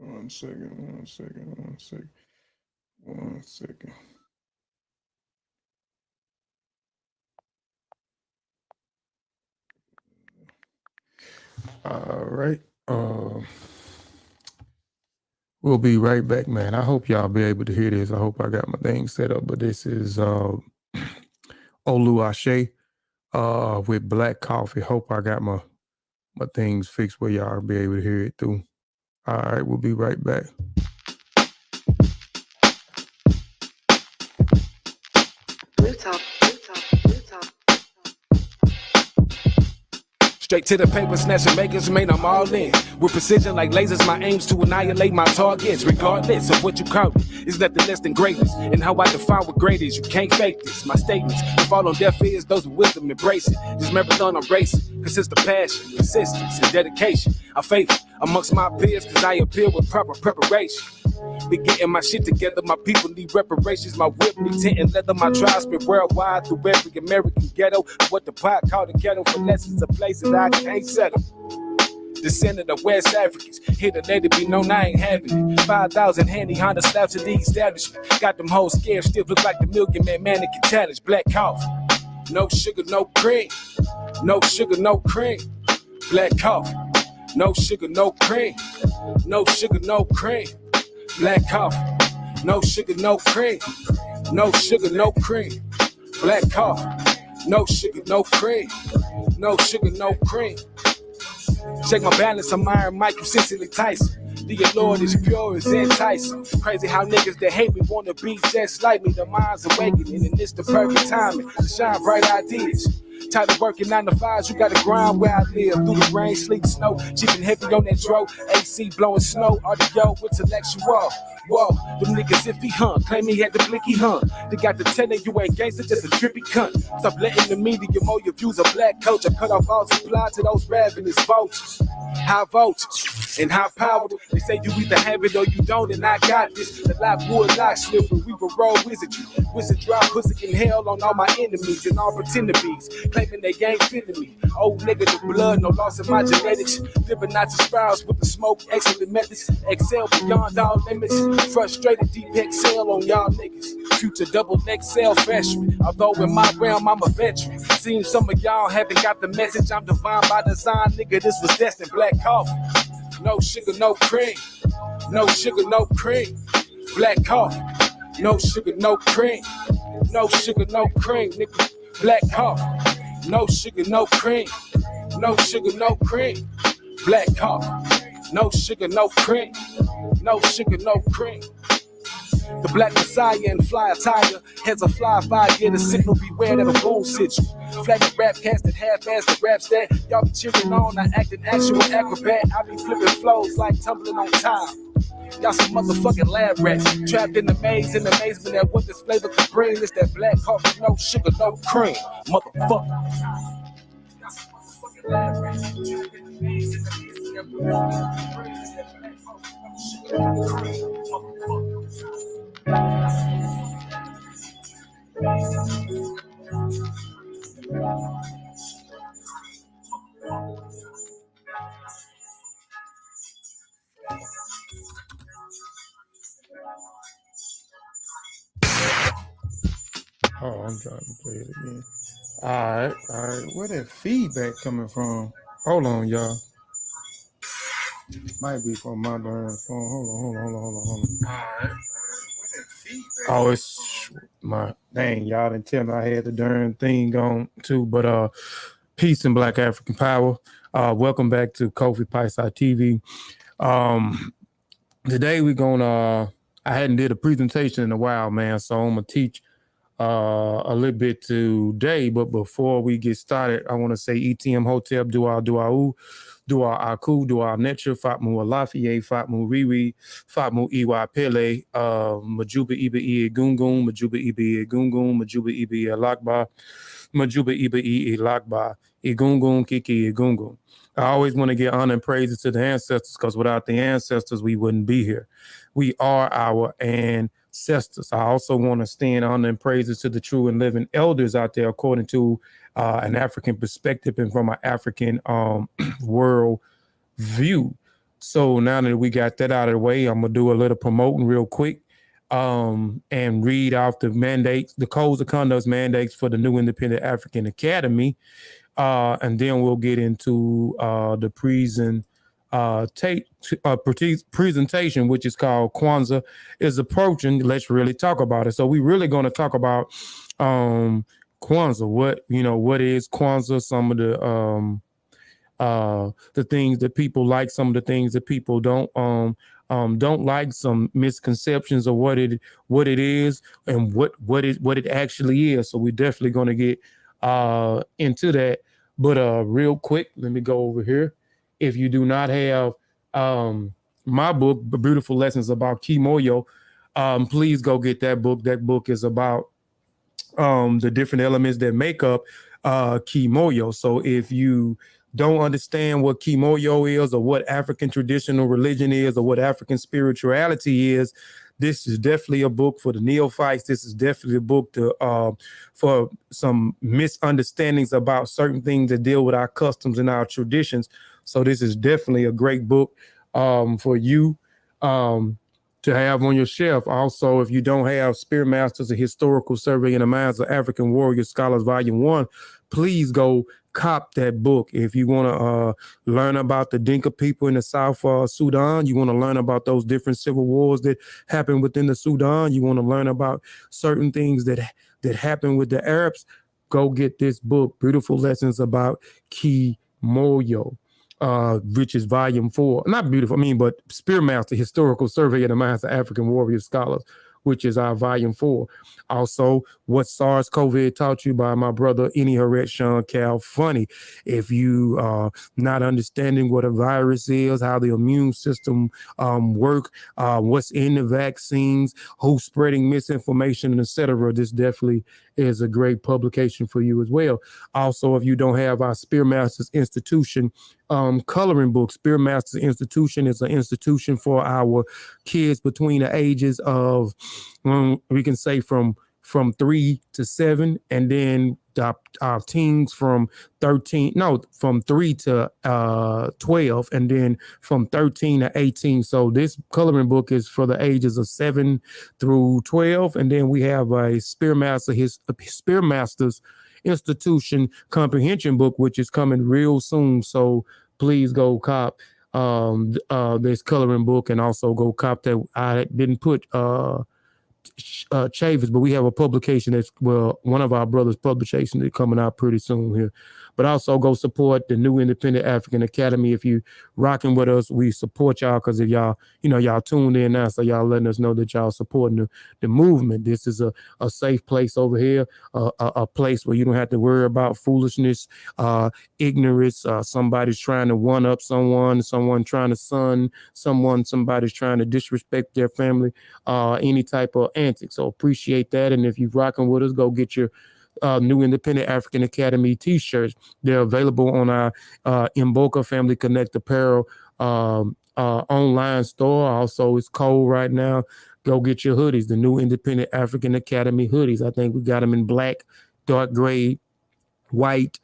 One second, one second, one second, one second. All right. We'll be right back, man. I hope y'all be able to hear this. I hope I got my thing set up. But this is Olu Ashe with Black Coffee. Hope I got my things fixed where y'all be able to hear it through. All right, we'll be right back. Blue Top, Blue Top, Blue Top. Straight to the paper, snatching makers, man, I'm all in. With precision like lasers, my aims to annihilate my targets. Regardless of what you call it, it's nothing less than greatness. And how I define what great is, you can't fake this. My statements, if fall on deaf ears, those with wisdom embrace it. This marathon I'm racing, consists of passion, persistence, and dedication. I'm faithful amongst my peers, cause I appear with proper preparation. Be getting my shit together, my people need reparations. My whip need tent and leather, my tribe been worldwide through every American ghetto. What the pot called the ghetto for lessons of places I can't settle. Descendant of West Africans, here to let it be known I ain't having it. 5,000 handy Honda slaps to the establishment. Got them hoes scared, still look like the Million Man mannequin challenge. Black coffee, no sugar, no cream. No sugar, no cream. Black coffee, no sugar, no cream. No sugar, no cream. Black coffee, no sugar, no cream. No sugar, no cream. Black coffee, no sugar, no cream. No sugar, no cream. Check my balance, I'm Iron Mike, you Cicely Tyson. The Lord is pure as enticing. Crazy how niggas that hate me wanna be just like me. The mind's awakening and it's the perfect timing to shine bright ideas. Tired of working 9 to 5s, you gotta grind where I live. Through the rain, sleet, snow, cheap and heavy on that dro. AC blowing snow, audio intellectual. Whoa, them niggas iffy, huh? Claim he had the blicky, huh? They got the telling you ain't gangster, just a trippy cunt. Stop letting the media mold your views of black culture. Cut off all supply to those ravenous vultures. High voltage and high power. They say you either have it or you don't, and I got this. The life would lock slipper, we were roll wizardry. Wizard drop pussy in hell on all my enemies and all pretender bees. Claiming they ain't feeling me. Old nigga, the blood, no loss in my genetics. Fibonacci spirals with the smoke, excellent methods. Excel beyond all limits. Frustrated deep excel on y'all niggas. Future double XL freshman. Although in my realm, I'm a veteran. Seems some of y'all haven't got the message. I'm divine by design, nigga. This was destined. Black coffee. No sugar, no cream. No sugar, no cream. Black coffee. No sugar, no cream. No sugar, no cream, nigga. Black coffee. No sugar, no cream. No sugar, no cream. Black coffee. No sugar, no cream. No sugar, no cream. The black messiah and fly attire. Heads a fly fire, get a signal, beware that a boom sit you. Flagging rap cast that half-ass the raps that y'all be cheering on, I act an actual acrobat. I be flipping flows like tumbling on time. Y'all some motherfucking lab rats, trapped in the maze in amazement at what this flavor can bring. It's that black coffee, no sugar, no cream, motherfucker. Y'all some motherfucking lab rats, trapped in the maze in amazement at what this flavor can bring. It's that black coffee, no sugar, no cream, motherfucker. Oh, I'm trying to play it again. All right. Where that feedback coming from? Hold on, y'all. Might be from my darn phone. Hold on. All right. Oh, it's my dang, y'all didn't tell me I had the darn thing on too. But peace and Black African power. Welcome back to Kofi Piesie TV. Today we're gonna I hadn't did a presentation in a while, man, so I'm gonna teach a little bit today. But before we get started, I want to say ETM Hotel, Dua Aku, Dua Netra, Fatmu Alafie, Fatmu Riri, Fatmu Iwa Pele, Majuba Iba E Gungun, Majuba Iba E Gungun, Majuba Iba E Lakba, Majuba Iba E Lakba, Egungun, Kiki Egungun. I always want to give honor and praises to the ancestors, because without the ancestors, we wouldn't be here. We are our ancestors. I also want to stand honor and praises to the true and living elders out there, according to an African perspective and from an African world view. So now that we got that out of the way, I'm gonna do a little promoting real quick, and read off the mandates, the codes of conduct mandates for the new Independent African Academy, and then we'll get into the presentation, which is called Kwanzaa is Approaching. Let's really talk about it. So we're really going to talk about Kwanzaa. What is Kwanzaa? Some of the things that people like, some of the things that people don't like, some misconceptions of what it is and what it actually is. So we're definitely going to get into that. But real quick, let me go over here. If you do not have my book, The Beautiful Lessons About Kimoyo, please go get that book. That book is about the different elements that make up Kimoyo. So if you don't understand what Kimoyo is, or what African traditional religion is, or what African spirituality is, this is definitely a book for the neophytes. This is definitely a book for some misunderstandings about certain things that deal with our customs and our traditions. So this is definitely a great book for you to have on your shelf. Also, if you don't have Spear Masters, a historical survey in the minds of African warrior scholars, Volume 1, please go cop that book. If you want to learn about the Dinka people in the South Sudan, you want to learn about those different civil wars that happen within the Sudan, you want to learn about certain things that happen with the Arabs, go get this book, Beautiful Lessons About Kimoyo, which is Volume 4. Not beautiful, but Spearmaster, Historical Survey of the Minds of African Warrior Scholars, which is our Volume 4. Also, What Sars COVID Taught You by my brother, Any Haret Sean Cal Funny. If you are not understanding what a virus is, how the immune system work, what's in the vaccines, who's spreading misinformation, etc., this definitely is a great publication for you as well. Also, if you don't have our Spearmasters Institution coloring book, Spearmasters Institution is an institution for our kids between the ages of, we can say from 3 to 7, and then our teens from 3 to 12, and then from 13 to 18. So this coloring book is for the ages of 7 through 12, and then we have a Spearmasters Institution comprehension book, which is coming real soon. So please go cop this coloring book, and also go cop that. I didn't put Chavis, but we have a publication that's, one of our brothers' publications is coming out pretty soon here. But also go support the new Independent African Academy. If you rocking with us, we support y'all, because if y'all tuned in now, so y'all letting us know that y'all supporting the movement. This is a safe place over here, a place where you don't have to worry about foolishness, ignorance, somebody's trying to one up someone trying to son someone, somebody's trying to disrespect their family, any type of antics. So appreciate that. And if you're rocking with us, go get your new Independent African Academy t-shirts. They're available on our Mboka Family Connect apparel online store. Also, it's cold right now. Go get your hoodies, the new Independent African Academy hoodies. I think we got them in black, dark gray, white,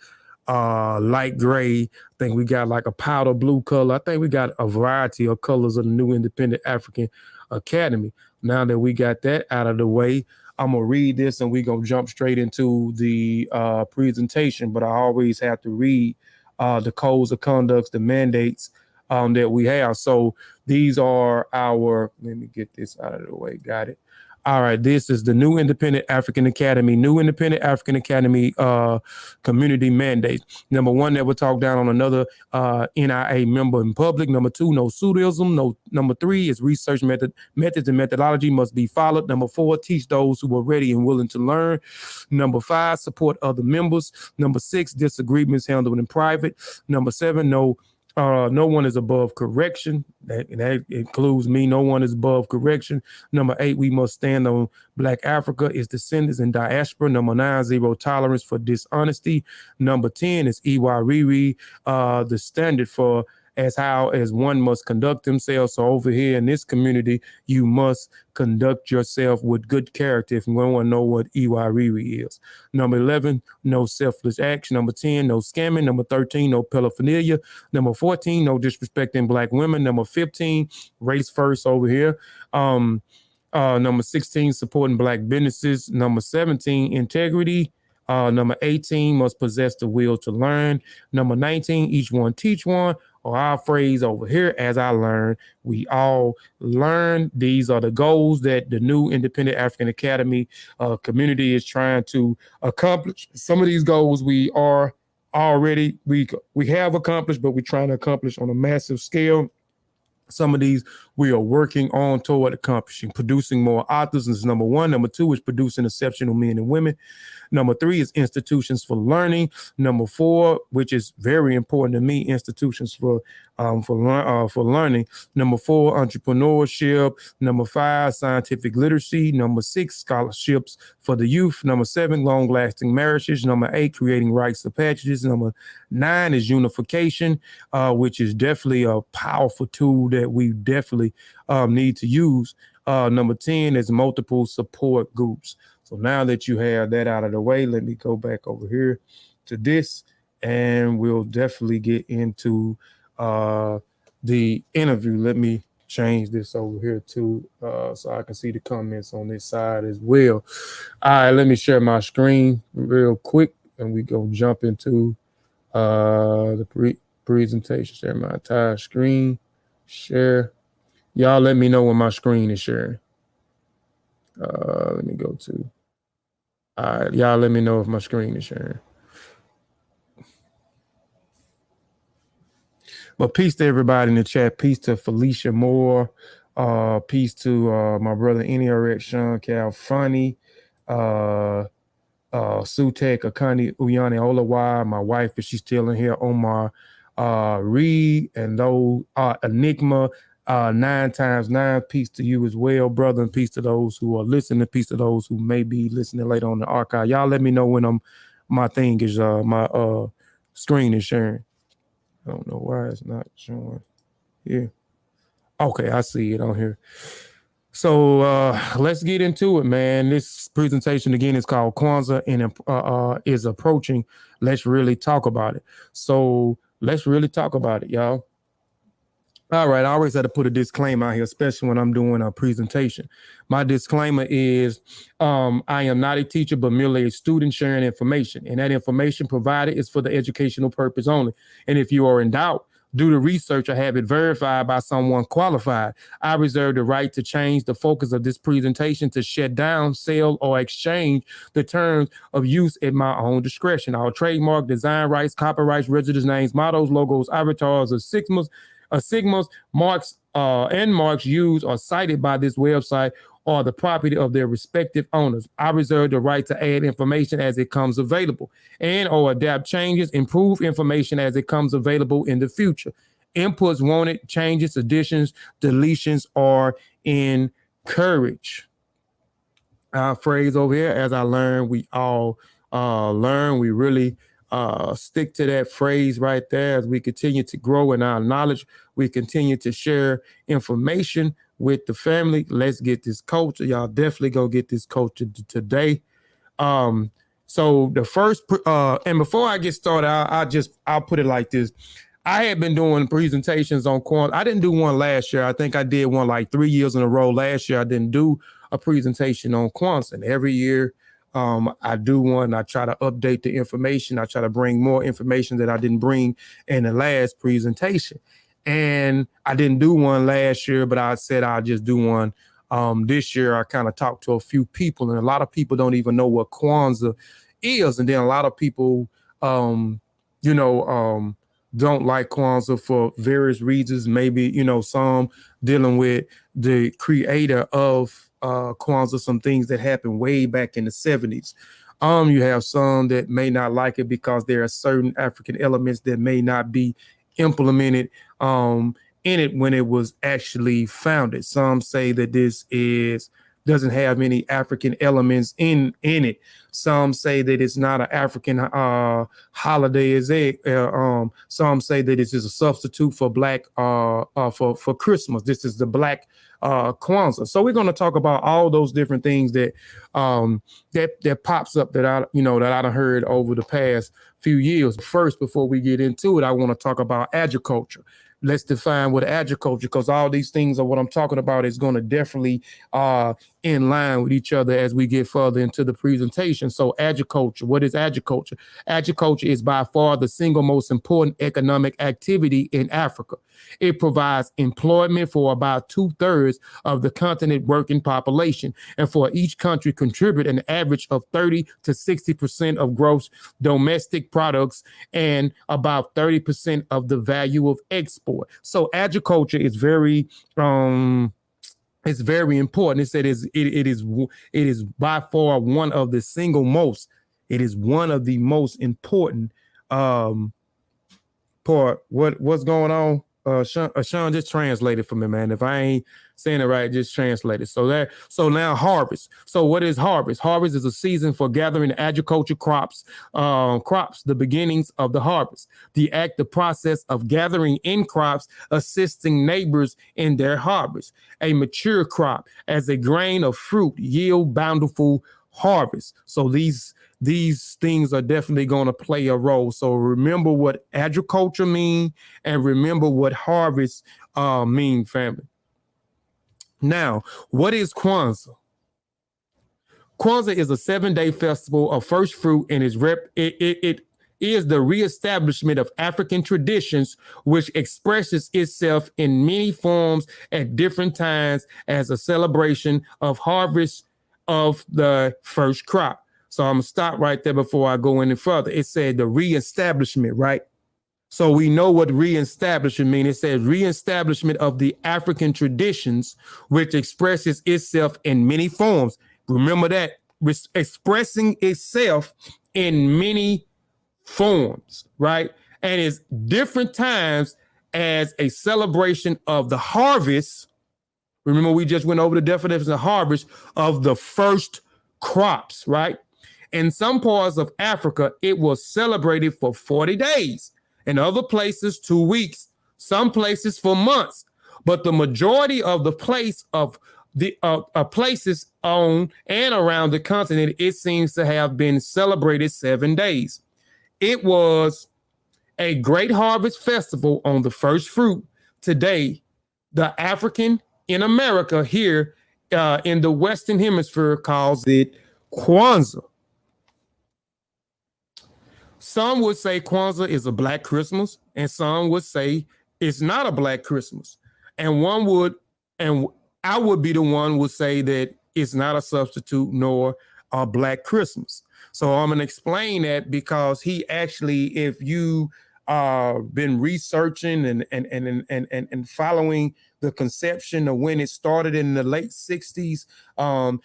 light gray. I think we got like a powder blue color. I think we got a variety of colors of the new Independent African Academy. Now that we got that out of the way, I'm going to read this and we're going to jump straight into the presentation. But I always have to read the codes of conducts, the mandates that we have. So these are our, let me get this out of the way. Got it. All right, this is the new Independent African Academy, community mandate. Number 1, never talk down on another NIA member in public. Number 2, no pseudism. Number 3 is research methods and methodology must be followed. Number 4, teach those who are ready and willing to learn. Number 5, support other members. Number 6, disagreements handled in private. Number 7, no one is above correction. That includes me. No one is above correction. Number 8, we must stand on Black Africa, its descendants, and diaspora. Number 9, zero tolerance for dishonesty. Number 10 is Iwa Riri, the standard for as how as one must conduct themselves. So over here in this community, you must conduct yourself with good character if you want to know what Iwariri is. Number 11, no selfless acts. Number 10, no scamming. Number 13, no paraphernalia. Number 14, no disrespecting black women. Number 15, race first over here. Number 16, supporting black businesses. Number 17, integrity. Number 18, must possess the will to learn. Number 19, each one teach one, or our phrase over here, as I learn, we all learn. These are the goals that the new Independent African Academy community is trying to accomplish. Some of these goals we are already, we have accomplished, but we're trying to accomplish on a massive scale. Some of these we are working on toward accomplishing. Producing more authors is number 1. Number 2 is producing exceptional men and women. Number 3 is institutions for learning. Number 4, which is very important to me, institutions for learning. Number 4, entrepreneurship. Number 5, scientific literacy. Number 6, scholarships for the youth. Number 7, long-lasting marriages. Number 8, creating rites of passages. Number 9 is unification, which is definitely a powerful tool that we definitely need to use. Number 10 is multiple support groups. So now that you have that out of the way, let me go back over here to this, and we'll definitely get into the interview. Let me change this over here too, so I can see the comments on this side as well. All right, let me share my screen real quick, and we go jump into the presentation. Share my entire screen. Share. Y'all let me know when my screen is sharing. Let me go to. All right, y'all let me know if my screen is sharing. But peace to everybody in the chat. Peace to Felicia Moore. Peace to my brother NRX Sean Cal Funny. Sutek Akani Uyani Olawa. My wife, if she's still in here, Omar Reed, and those Enigma. 9 times 9, peace to you as well, brother, and peace to those who are listening, peace to those who may be listening later on the archive. Y'all let me know when my thing is my screen is sharing. I don't know why it's not showing. Yeah. Okay, I see it on here. So let's get into it, man. This presentation again is called Kwanzaa and is approaching. Let's really talk about it. So let's really talk about it, y'all. All right, I always had to put a disclaimer out here, especially when I'm doing a presentation. My disclaimer is I am not a teacher, but merely a student sharing information. And that information provided is for the educational purpose only. And if you are in doubt, do the research or have it verified by someone qualified. I reserve the right to change the focus of this presentation to shut down, sell, or exchange the terms of use at my own discretion. Our trademark, design rights, copyrights, registered names, mottos, logos, avatars, or sigmas, marks, and marks used or cited by this website are the property of their respective owners. I reserve the right to add information as it comes available and or adapt changes, improve information as it comes available in the future. Inputs wanted, changes, additions, deletions are encouraged. Our phrase over here, as I learn, we all learn. We really stick to that phrase right there as we continue to grow in our knowledge. We continue to share information with the family. Let's get this culture. Y'all definitely go get this culture today. So the first, and before I get started, I'll put it like this. I had been doing presentations on Kwanzaa. I didn't do one last year. I think I did one like 3 years in a row. Last year, I didn't do a presentation on Kwanzaa. And every year, I do one. I try to update the information. I try to bring more information that I didn't bring in the last presentation. And I didn't do one last year, but I said I'll just do one this year. I kind of talked to a few people, and a lot of people don't even know what Kwanzaa is. And then a lot of people, don't like Kwanzaa for various reasons. Maybe, some dealing with the creator of Kwanzaa, some things that happened way back in the 70s. You have some that may not like it because there are certain African elements that may not be implemented in it when it was actually founded. Some say that this is doesn't have any African elements in it. Some say that it's not an African holiday. Some say that it's just a substitute for black for Christmas. This is the black Kwanzaa. So we're going to talk about all those different things that that pops up that I done heard over the past few years. First, before we get into it, I want to talk about agriculture. Let's define what agriculture, because all these things are what I'm talking about is going to definitely in line with each other as we get further into the presentation. So agriculture, what is agriculture? Agriculture is by far the single most important economic activity in Africa. It provides employment for about 2/3 of the continent working population, and for each country contribute an average of 30 to 60% of gross domestic products and about 30% of the value of export. So agriculture is very it's very important. It said it is by far one of the single most. It is one of the most important part. What's going on? Sean, just translate it for me, man. If I ain't saying it right, just translate it. So now harvest. So what is harvest? Harvest is a season for gathering agriculture crops, the beginnings of the harvest. The process of gathering in crops, assisting neighbors in their harvest. A mature crop as a grain of fruit yield bountiful harvest. So these things are definitely going to play a role. So remember what agriculture mean and remember what harvest mean, family. Now, what is Kwanzaa? Kwanzaa is a 7-day festival of first fruit and it is the reestablishment of African traditions, which expresses itself in many forms at different times as a celebration of harvest of the first crop. So I'm gonna stop right there before I go any further. It said the reestablishment, right? So we know what reestablishment means. It says reestablishment of the African traditions, which expresses itself in many forms. Remember that, expressing itself in many forms, right? And it's different times as a celebration of the harvest. Remember, we just went over the definition of harvest of the first crops, right? In some parts of Africa, it was celebrated for 40 days. In other places, 2 weeks. Some places for months. But the majority of the places on and around the continent, it seems to have been celebrated 7 days. It was a great harvest festival on the first fruit. Today, the African in America here in the Western Hemisphere calls it Kwanzaa. Some would say Kwanzaa is a black Christmas, and some would say it's not a black Christmas. And I would be the one would say that it's not a substitute nor a black Christmas. So I'm gonna explain that because he actually, if you been researching and following the conception of when it started in the late 60s and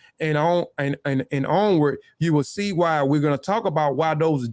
onward, you will see why we're going to talk about why those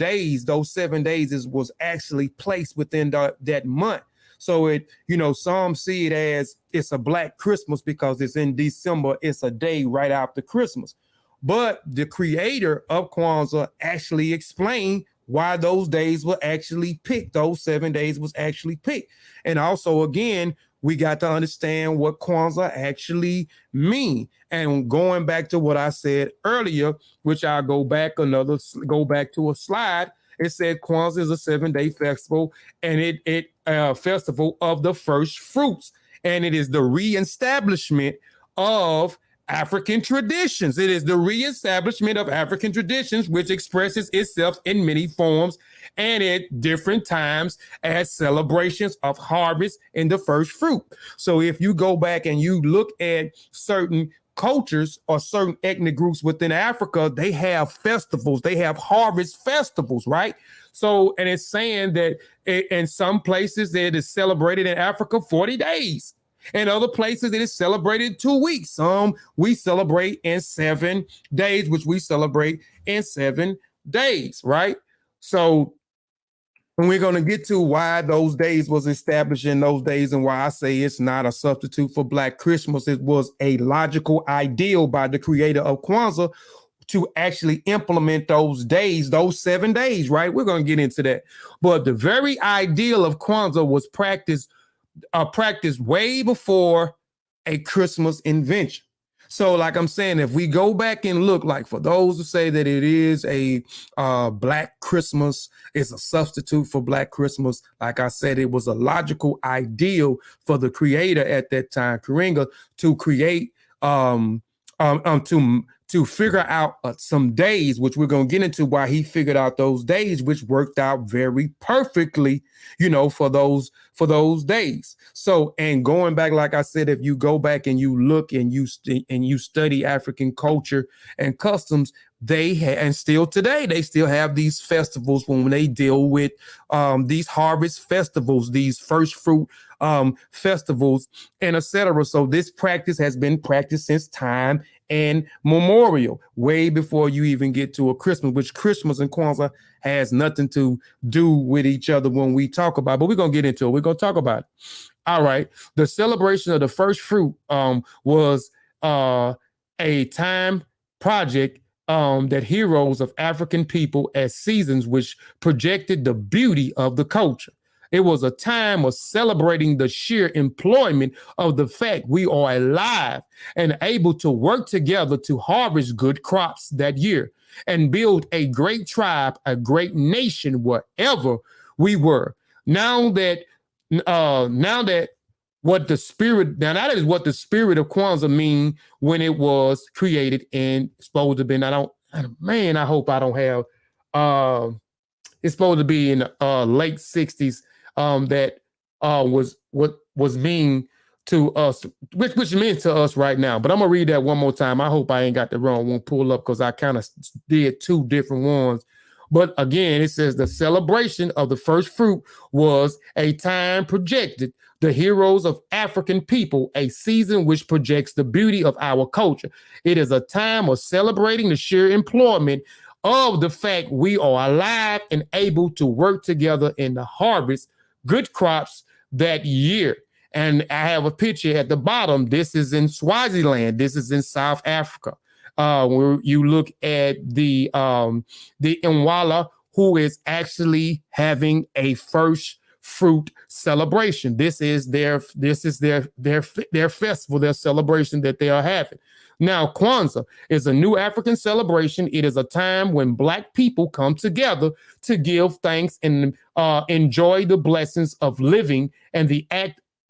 7 days was actually placed within that month. So it, some see it as it's a black Christmas because it's in December. It's a day right after Christmas. But the creator of Kwanzaa actually explained why those days were actually picked. Those 7 days was actually picked. And also, again, we got to understand what Kwanzaa actually mean. And going back to what I said earlier, which I'll go back to a slide. It said Kwanzaa is a 7-day festival, and it festival of the first fruits. And it is the reestablishment of African traditions. It is the reestablishment of African traditions, which expresses itself in many forms and at different times as celebrations of harvest in the first fruit. So if you go back and you look at certain cultures or certain ethnic groups within Africa, they have festivals, they have harvest festivals, right? So, and it's saying that in some places it is celebrated in Africa 40 days. In other places, it is celebrated 2 weeks. We celebrate in 7 days, which we celebrate in 7 days, right? So And we're going to get to why those days was established in those days and why I say it's not a substitute for Black Christmas. It was a logical ideal by the creator of Kwanzaa to actually implement those days, those 7 days, right? We're going to get into that. But the very ideal of Kwanzaa was practiced way before a Christmas invention. So like I'm saying, if we go back and look, like for those who say that it is a Black Christmas, it's a substitute for Black Christmas. Like I said, it was a logical ideal for the creator at that time, Karinga, to create to figure out some days, which we're going to get into why he figured out those days, which worked out very perfectly, you know, for those days. So, and going back, like I said, if you go back and you look and you study African culture and customs, and still today, they still have these festivals when they deal with these harvest festivals, these first fruit festivals, and etc. So this practice has been practiced since time and memorial, way before you even get to a Christmas, which Christmas and Kwanzaa has nothing to do with each other when we talk about it, but we're going to get into it. We're going to talk about it. All right. The celebration of the first fruit was a time project that heroes of African people as seasons, which projected the beauty of the culture. It was a time of celebrating the sheer employment of the fact we are alive and able to work together to harvest good crops that year and build a great tribe, a great nation wherever we were. That is what the spirit of Kwanzaa mean when it was created and supposed to be. I hope I don't have. It's supposed to be in the late 60s. That was what was mean to us, which means to us right now. But I'm gonna read that one more time. I hope I ain't got the wrong one pulled up because I kind of did two different ones. But again, it says the celebration of the first fruit was a time projected the heroes of African people, a season which projects the beauty of our culture. It is a time of celebrating the sheer employment of the fact we are alive and able to work together in the harvest good crops that year. And I have a picture at the bottom. This is in Swaziland. This is in South Africa. Where you look at the Nwala, who is actually having a first fruit celebration. This is their festival, their celebration that they are having. Now, Kwanzaa is a new African celebration. It is a time when Black people come together to give thanks and enjoy the blessings of living and the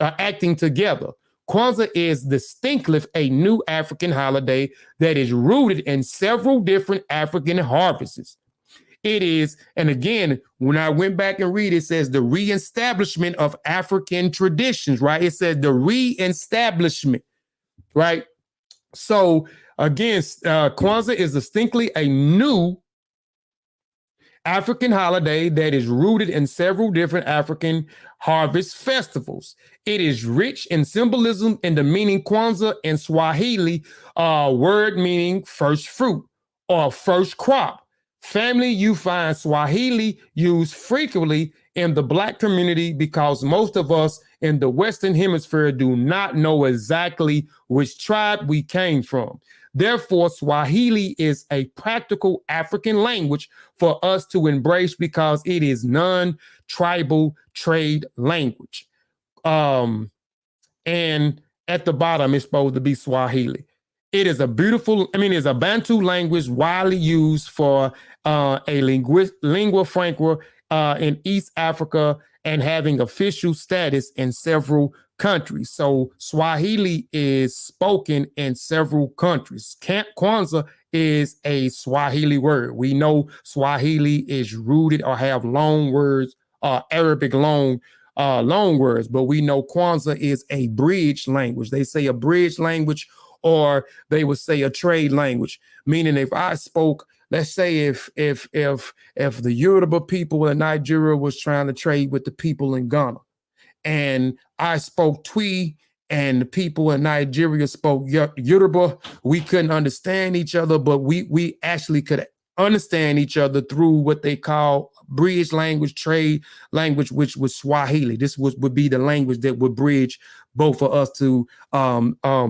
acting together. Kwanzaa is distinctly a new African holiday that is rooted in several different African harvests. It is, and again, when I went back and read, it says the reestablishment of African traditions, right? It says the reestablishment, right? So again, Kwanzaa is distinctly a new African holiday that is rooted in several different African harvest festivals. It is rich in symbolism in the meaning Kwanzaa in Swahili, word meaning first fruit or first crop. Family, you find Swahili used frequently in the Black community because most of us in the Western Hemisphere do not know exactly which tribe we came from. Therefore, Swahili is a practical African language for us to embrace because it is non-tribal trade language. And at the bottom, it's supposed to be Swahili. It is it's a Bantu language widely used for a lingua franca in East Africa and having official status in several countries. So Swahili is spoken in several countries. Kwanzaa is a Swahili word. We know Swahili is rooted or have long words, Arabic long words, but we know Kwanzaa is a bridge language. They say a bridge language, or they would say a trade language, meaning if I spoke, let's say if the Yoruba people in Nigeria was trying to trade with the people in Ghana, and I spoke Twi and the people in Nigeria spoke Yoruba, we couldn't understand each other, but we actually could understand each other through what they call bridge language, trade language, which was Swahili. This would be the language that would bridge both of us to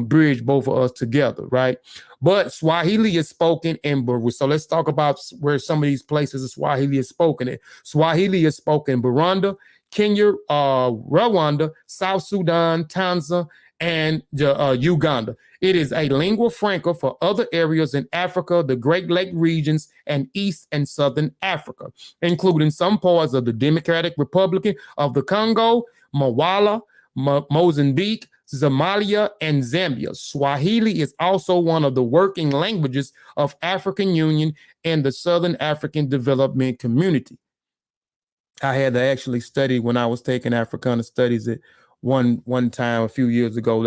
bridge both of us together, right? But Swahili is spoken in Burundi. So let's talk about where some of these places Swahili is spoken in. Swahili is spoken in Burundi, Kenya, Rwanda, South Sudan, Tanzania, and Uganda. It is a lingua franca for other areas in Africa, the Great Lake regions, and East and Southern Africa, including some parts of the Democratic Republic of the Congo, Mawala, Mozambique, Somalia, and Zambia. Swahili is also one of the working languages of African Union and the Southern African Development Community. I had to actually study when I was taking Africana studies at one time a few years ago.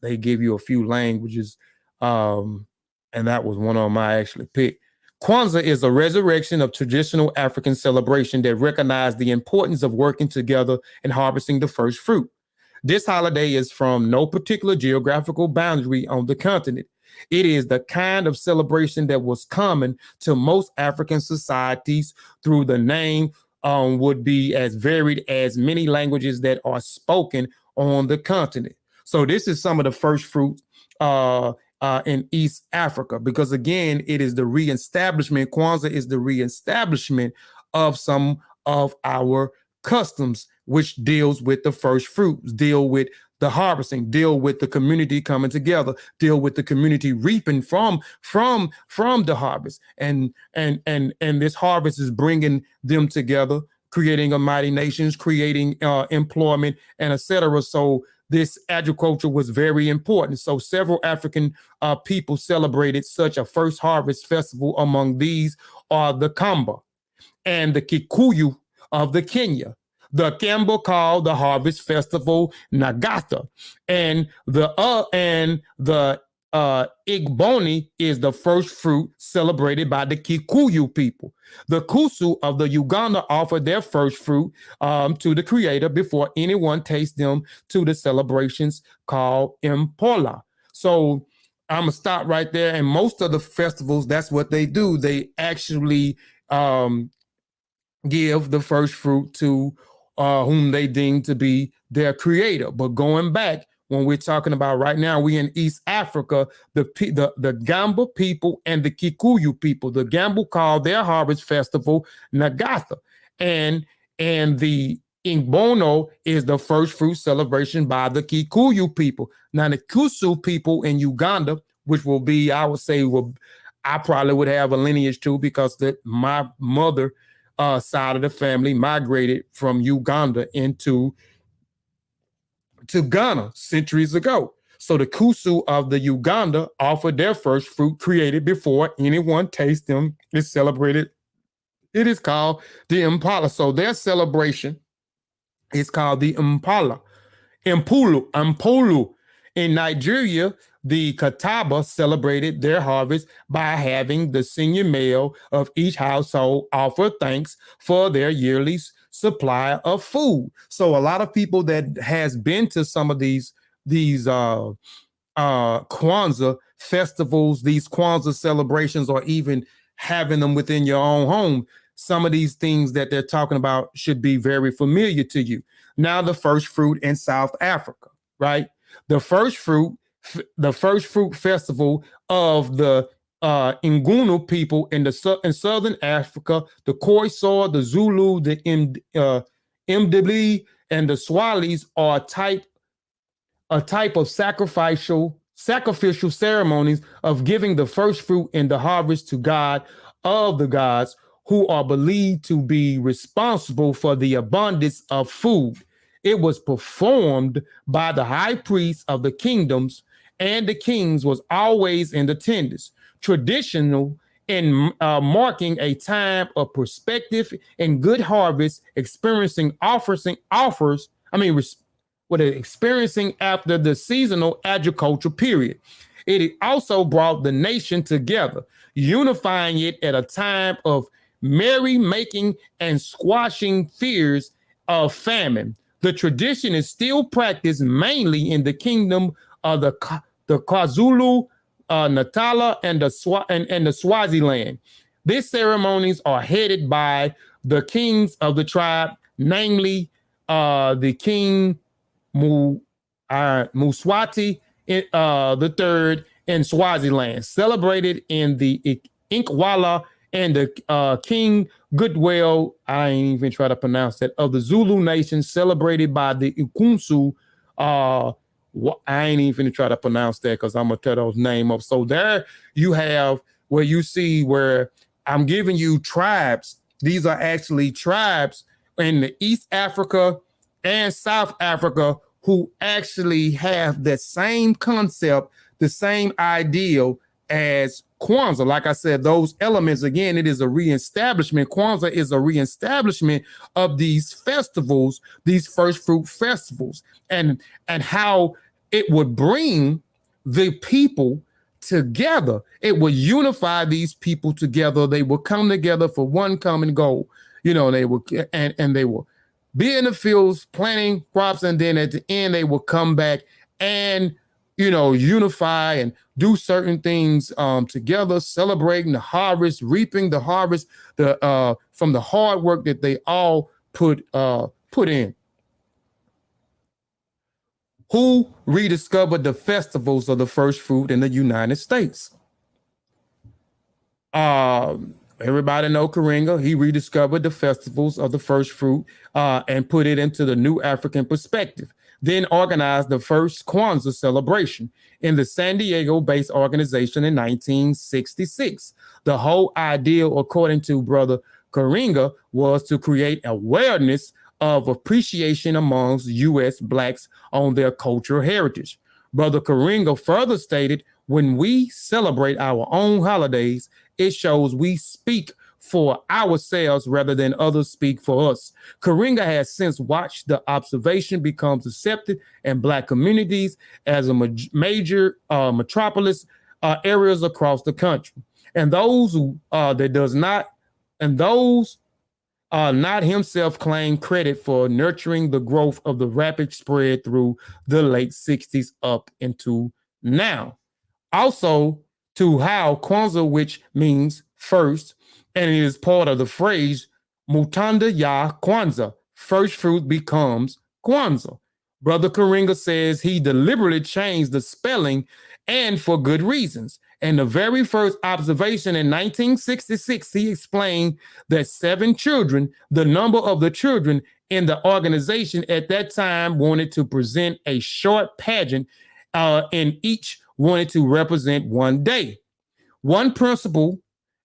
They give you a few languages, and that was one of them I actually picked. Kwanzaa is a resurrection of traditional African celebration that recognizes the importance of working together and harvesting the first fruit. This holiday is from no particular geographical boundary on the continent. It is the kind of celebration that was common to most African societies through the name would be as varied as many languages that are spoken on the continent. So this is some of the first fruits in East Africa, because again, it is the reestablishment. Kwanzaa is the reestablishment of some of our customs, which deals with the first fruits, deal with the harvesting, deal with the community coming together, deal with the community reaping from the harvest, and this harvest is bringing them together, creating a mighty nations, creating employment, and etc. So this agriculture was very important. So several African people celebrated such a first harvest festival. Among these are the Kamba and the Kikuyu of the Kenya. The Kemba called the harvest festival Nagata, and the Igboni is the first fruit celebrated by the Kikuyu people. The Kusu of the Uganda offered their first fruit to the Creator before anyone tastes them to the celebrations called Impola. So I'm gonna stop right there. And most of the festivals, that's what they do. They actually give the first fruit to whom they deem to be their creator. But going back, when we're talking about right now, we in East Africa, the Gamba people and the Kikuyu people. The Gamba call their harvest festival Nagatha, and the Ingbono is the first fruit celebration by the Kikuyu people. Now the Kusu people in Uganda, which will be, I would say, I probably would have a lineage too, because my mother side of the family migrated from Uganda into Ghana centuries ago. So the Kusu of the Uganda offered their first fruit created before anyone tastes them. It's celebrated. It is called the Impala. So their celebration is called the Impala. Impulu. In Nigeria, the Kataba celebrated their harvest by having the senior male of each household offer thanks for their yearly supply of food. So a lot of people that has been to some of these Kwanzaa festivals, these Kwanzaa celebrations, or even having them within your own home, some of these things that they're talking about should be very familiar to you. Now, the first fruit in South Africa, right? The first fruit festival of the Ngunu people in Southern Africa, the Khoisan, the Zulu, the Mdibli, and the Swalis are a type of sacrificial ceremonies of giving the first fruit in the harvest to God of the gods, who are believed to be responsible for the abundance of food. It was performed by the high priest of the kingdoms, and the kings was always in attendance. Traditional in marking a time of perspective and good harvest, experiencing experiencing after the seasonal agricultural period. It also brought the nation together, unifying it at a time of merry-making and squashing fears of famine. The tradition is still practiced mainly in the kingdom of the KwaZulu, Natal, and the Swaziland. These ceremonies are headed by the kings of the tribe, namely the King Muswati the third in Swaziland, celebrated in the Inkwala, and the King Goodwill, I ain't even try to pronounce that, of the Zulu nation, celebrated by the Ikunsu. I ain't even try to pronounce that because I'm gonna tell those name up. So there you have where you see where I'm giving you tribes. These are actually tribes in the East Africa and South Africa who actually have the same concept, the same ideal as Kwanzaa. Like I said, those elements, again, it is a reestablishment. Kwanzaa is a reestablishment of these festivals, these first fruit festivals, and how it would bring the people together. It would unify these people together. They would come together for one common goal. You know, they would, and they will be in the fields planting crops, and then at the end they will come back and, you know, unify and do certain things together, celebrating the harvest, reaping the harvest from the hard work that they all put in. Who rediscovered the festivals of the first fruit in the United States? Everybody know Karinga. He rediscovered the festivals of the first fruit and put it into the new African perspective. Then organized the first Kwanzaa celebration in the San Diego-based organization in 1966. The whole idea, according to Brother Karinga, was to create awareness of appreciation amongst U.S. Blacks on their cultural heritage. Brother Karinga further stated, when we celebrate our own holidays, it shows we speak for ourselves rather than others speak for us. Karinga has since watched the observation become accepted in Black communities as a major metropolis areas across the country. And those who not himself claim credit for nurturing the growth of the rapid spread through the late 60s up into now. Also, to how Kwanzaa, which means first, and it is part of the phrase Mutanda ya Kwanzaa, first fruit becomes Kwanzaa. Brother Karinga says he deliberately changed the spelling, and for good reasons. And the very first observation in 1966, he explained that 7 children, the number of the children in the organization at that time, wanted to present a short pageant, and each wanted to represent one day, one principle,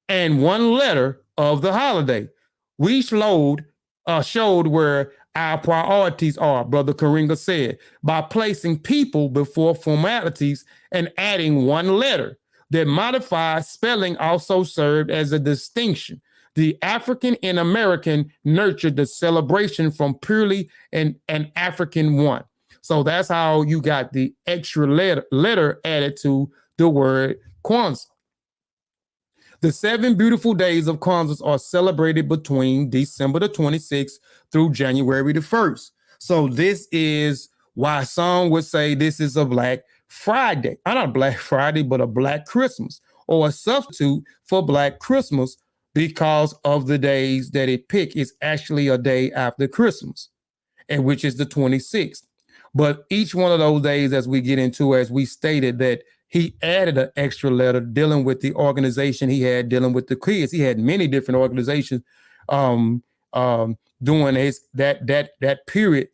and one letter of the holiday. We showed where our priorities are, Brother Karinga said, by placing people before formalities and adding one letter. That modified spelling also served as a distinction. The African and American nurtured the celebration from purely an African one. So that's how you got the extra letter added to the word Kwanzaa. The 7 beautiful days of Kwanzaa are celebrated between December the 26th through January the 1st. So this is why some would say this is a Black Friday. Not a Black Friday, but a Black Christmas, or a substitute for Black Christmas, because of the days that it picked. It's actually a day after Christmas, and which is the 26th. But each one of those days, as we get into, as we stated, that he added an extra letter dealing with the organization he had, dealing with the kids. He had many different organizations during that period.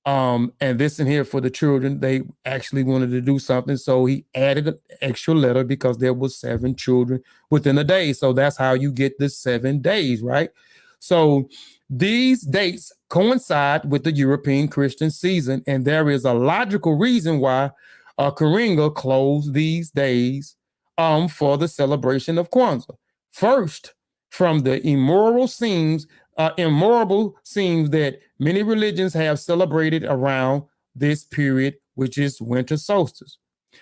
And this in here for the children, they actually wanted to do something. So he added an extra letter because there was 7 children within a day. So that's how you get the 7 days, right? So these dates coincide with the European Christian season, and there is a logical reason why Karinga closed these days for the celebration of Kwanzaa. First, from the immoral scenes that many religions have celebrated around this period, which is winter solstice.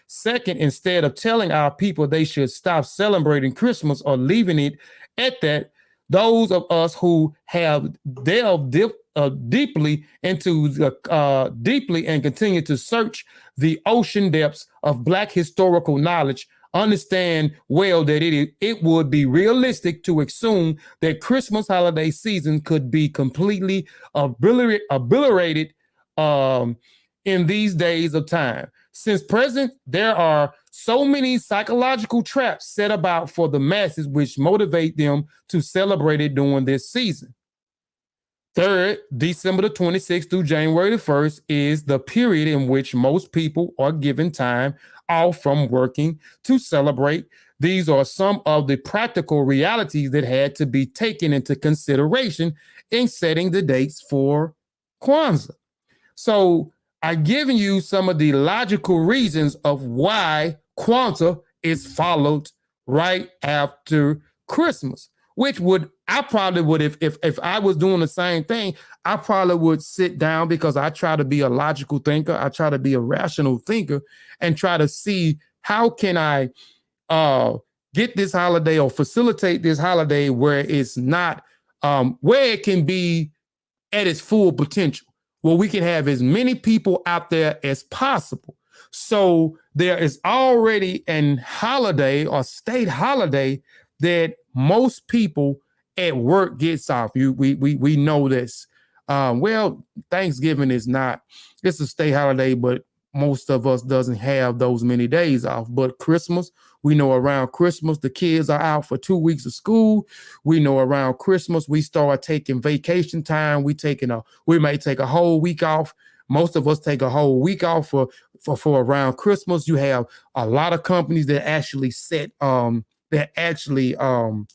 Second, instead of telling our people they should stop celebrating Christmas or leaving it at that, those of us who have delved deeply and continue to search the ocean depths of Black historical knowledge understand well that it would be realistic to assume that Christmas holiday season could be completely obliterated in these days of time. Since present, there are so many psychological traps set about for the masses which motivate them to celebrate it during this season. Third, December the 26th through January the 1st is the period in which most people are given time off from working to celebrate. These are some of the practical realities that had to be taken into consideration in setting the dates for Kwanzaa. So I've given you some of the logical reasons of why Kwanzaa is followed right after Christmas, which I probably would, if I was doing the same thing, I probably would sit down, because I try to be a logical thinker. I try to be a rational thinker and try to see how can I get this holiday or facilitate this holiday where it's not, where it can be at its full potential, where we can have as many people out there as possible. So there is already an holiday or state holiday that most people at work gets off. We know this. Well, Thanksgiving is not. It's a state holiday, but most of us doesn't have those many days off. But Christmas, we know around Christmas, the kids are out for 2 weeks of school. We know around Christmas, we start taking vacation time. We may take a whole week off. Most of us take a whole week off for around Christmas. You have a lot of companies that actually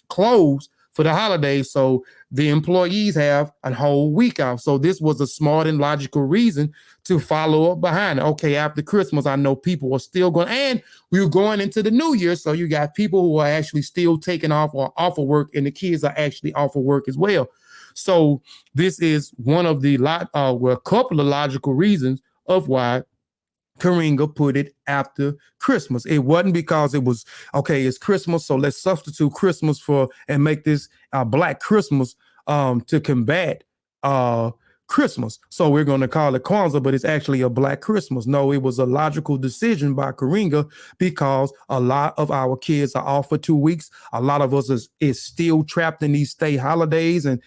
close for the holidays. So the employees have a whole week off. So this was a smart and logical reason to follow up behind it. Okay, after Christmas, I know people are still going, and we're going into the new year. So you got people who are actually still taking off or off of work, and the kids are actually off of work as well. So this is one of the a couple of logical reasons of why Karinga put it after Christmas. It wasn't because it was, okay, it's Christmas, so let's substitute Christmas for and make this Black Christmas to combat Christmas. So we're going to call it Kwanzaa, but it's actually a Black Christmas. No, it was a logical decision by Karinga because a lot of our kids are off for 2 weeks. A lot of us is still trapped in these state holidays and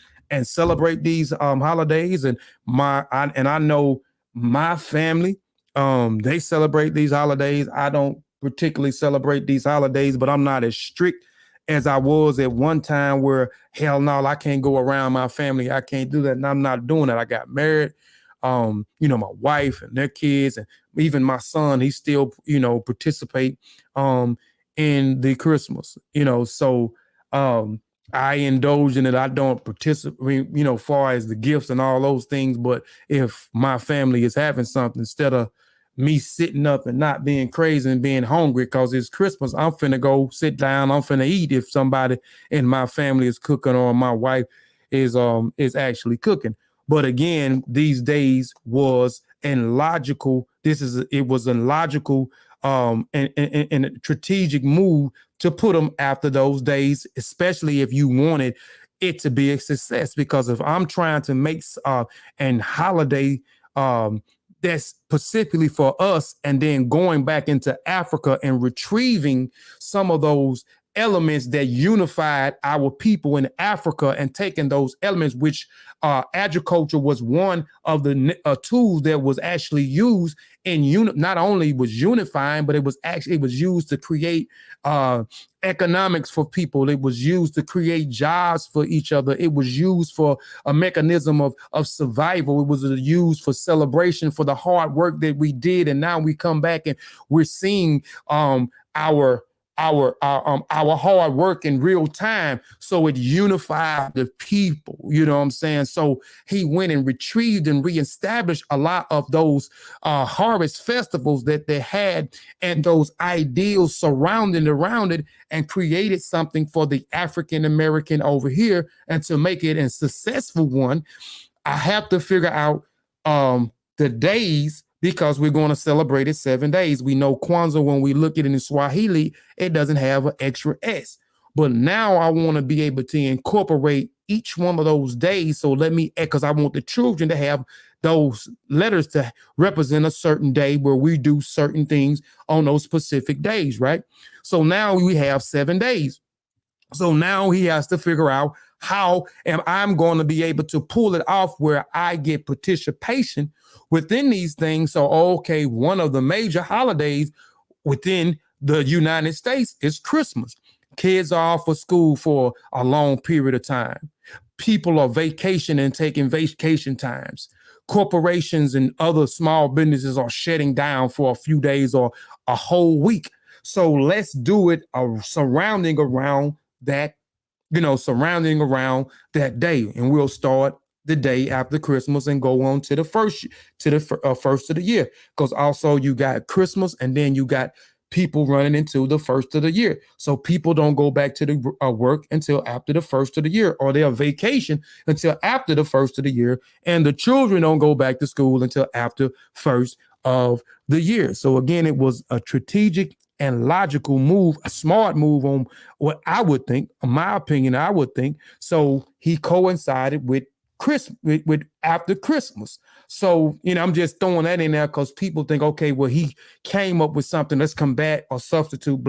celebrate these holidays. And I know my family, they celebrate these holidays. I don't particularly celebrate these holidays, but I'm not as strict as I was at one time where, hell no, I can't go around my family. I can't do that. And I'm not doing that. I got married. My wife and their kids, and even my son, he still, participate in the Christmas, so I indulge in it. I don't participate, far as the gifts and all those things. But if my family is having something, instead of me sitting up and not being crazy and being hungry because it's Christmas, I'm finna go sit down. I'm finna eat if somebody in my family is cooking or my wife is actually cooking. But again, these days was illogical. It was a logical and a strategic move to put them after those days, especially if you wanted it to be a success. Because if I'm trying to make an holiday that's specifically for us, and then going back into Africa and retrieving some of those elements that unified our people in Africa and taking those elements, which agriculture was one of the tools that was actually used in not only was unifying, but it was used to create economics for people. It was used to create jobs for each other. It was used for a mechanism of survival. It was used for celebration for the hard work that we did. And now we come back and we're seeing our hard work in real time. So it unified the people, you know what I'm saying? So he went and retrieved and reestablished a lot of those harvest festivals that they had and those ideals surrounding around it, and created something for the African American over here. And to make it a successful one, I have to figure out the days, because we're going to celebrate it 7 days. We know Kwanzaa, when we look at it in Swahili, it doesn't have an extra S. But now I want to be able to incorporate each one of those days. So because I want the children to have those letters to represent a certain day where we do certain things on those specific days, right? So now we have 7 days. So now he has to figure out how am I going to be able to pull it off where I get participation within these things. So, okay, one of the major holidays within the United States is Christmas. Kids are off of school for a long period of time. People are vacationing and taking vacation times. Corporations and other small businesses are shutting down for a few days or a whole week. So let's do it surrounding around that day, and we'll start the day after Christmas and go on to the first of the year, because also you got Christmas and then you got people running into the first of the year. So people don't go back to the work until after the first of the year, or they're vacation until after the first of the year, and the children don't go back to school until after first of the year. So again, it was a strategic and logical move, a smart move on what I would think, in my opinion, I would think. So he coincided with Christmas, with after Christmas. So, I'm just throwing that in there because people think, okay, well, he came up with something. Let's combat or substitute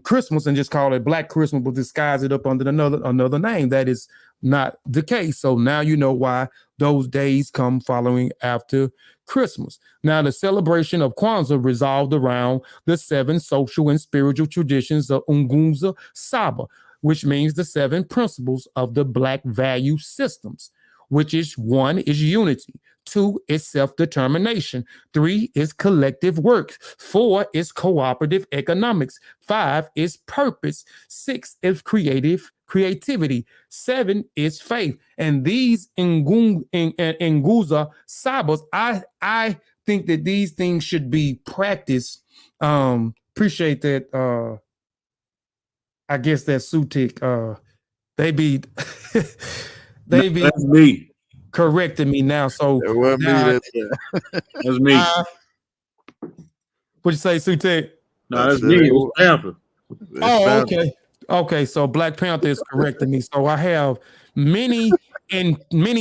Christmas and just call it Black Christmas, but disguise it up under another name. That is not the case. So now you know why those days come following after Christmas. Now, the celebration of Kwanzaa revolved around the 7 social and spiritual traditions of Unguza Saba, which means the 7 principles of the Black value systems, which is 1 is unity, 2 is self-determination, 3 is collective work, 4 is cooperative economics, 5 is purpose, 6 is creativity, 7 is faith. And these Nguza Sabas, I think that these things should be practiced. Appreciate that. I guess that Sutik, they be That's me. correcting me now. So It wasn't me. now, That's me. what you say, Sutik? No, that's me. It was Panther. Oh, okay. Okay, so Black Panther is correcting me. So I have many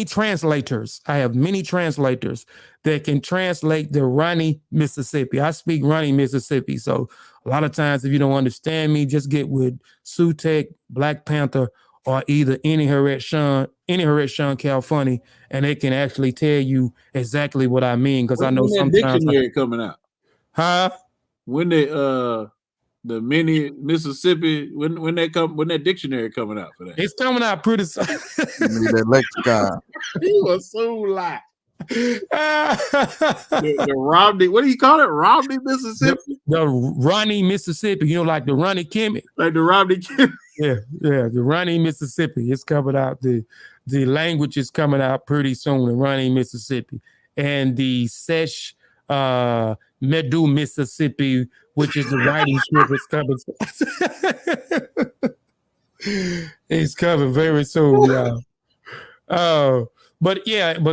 translators. I have many translators that can translate the Ronnie, Mississippi. I speak Ronnie, Mississippi. So a lot of times, if you don't understand me, just get with Sutek, Black Panther, or either any Harriet Sean Calfunny, and they can actually tell you exactly what I mean. Because I know when sometimes dictionary coming out. Huh? When the mini Mississippi, when that dictionary coming out for that? It's coming out pretty soon. You need that lexicon. He was so light. the Romney, what do you call it? Romney, Mississippi? The Ronnie, Mississippi. Like the Ronnie Kimmy. Like the Romney Kimmy. Yeah, the Ronnie, Mississippi. It's coming out. The language is coming out pretty soon. The Ronnie, Mississippi. And the Sesh Medu, Mississippi, which is the writing script, is coming. It's coming very soon, y'all. But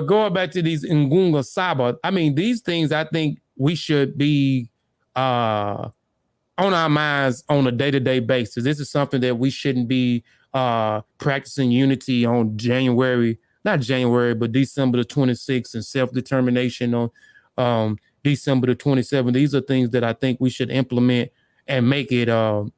going back to these Ngunga Saba, I mean, these things I think we should be on our minds on a day-to-day basis. This is something that we shouldn't be practicing unity on December the 26th, and self-determination on December the 27th. These are things that I think we should implement and make it an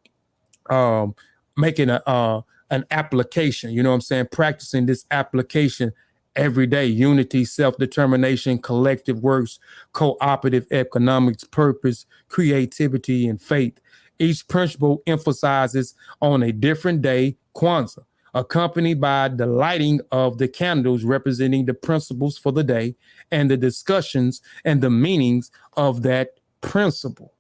application. You know what I'm saying? Practicing this application every day. Unity, self-determination, collective works, cooperative economics, purpose, creativity, and faith. Each principle emphasizes on a different day, Kwanzaa, accompanied by the lighting of the candles representing the principles for the day and the discussions and the meanings of that principle.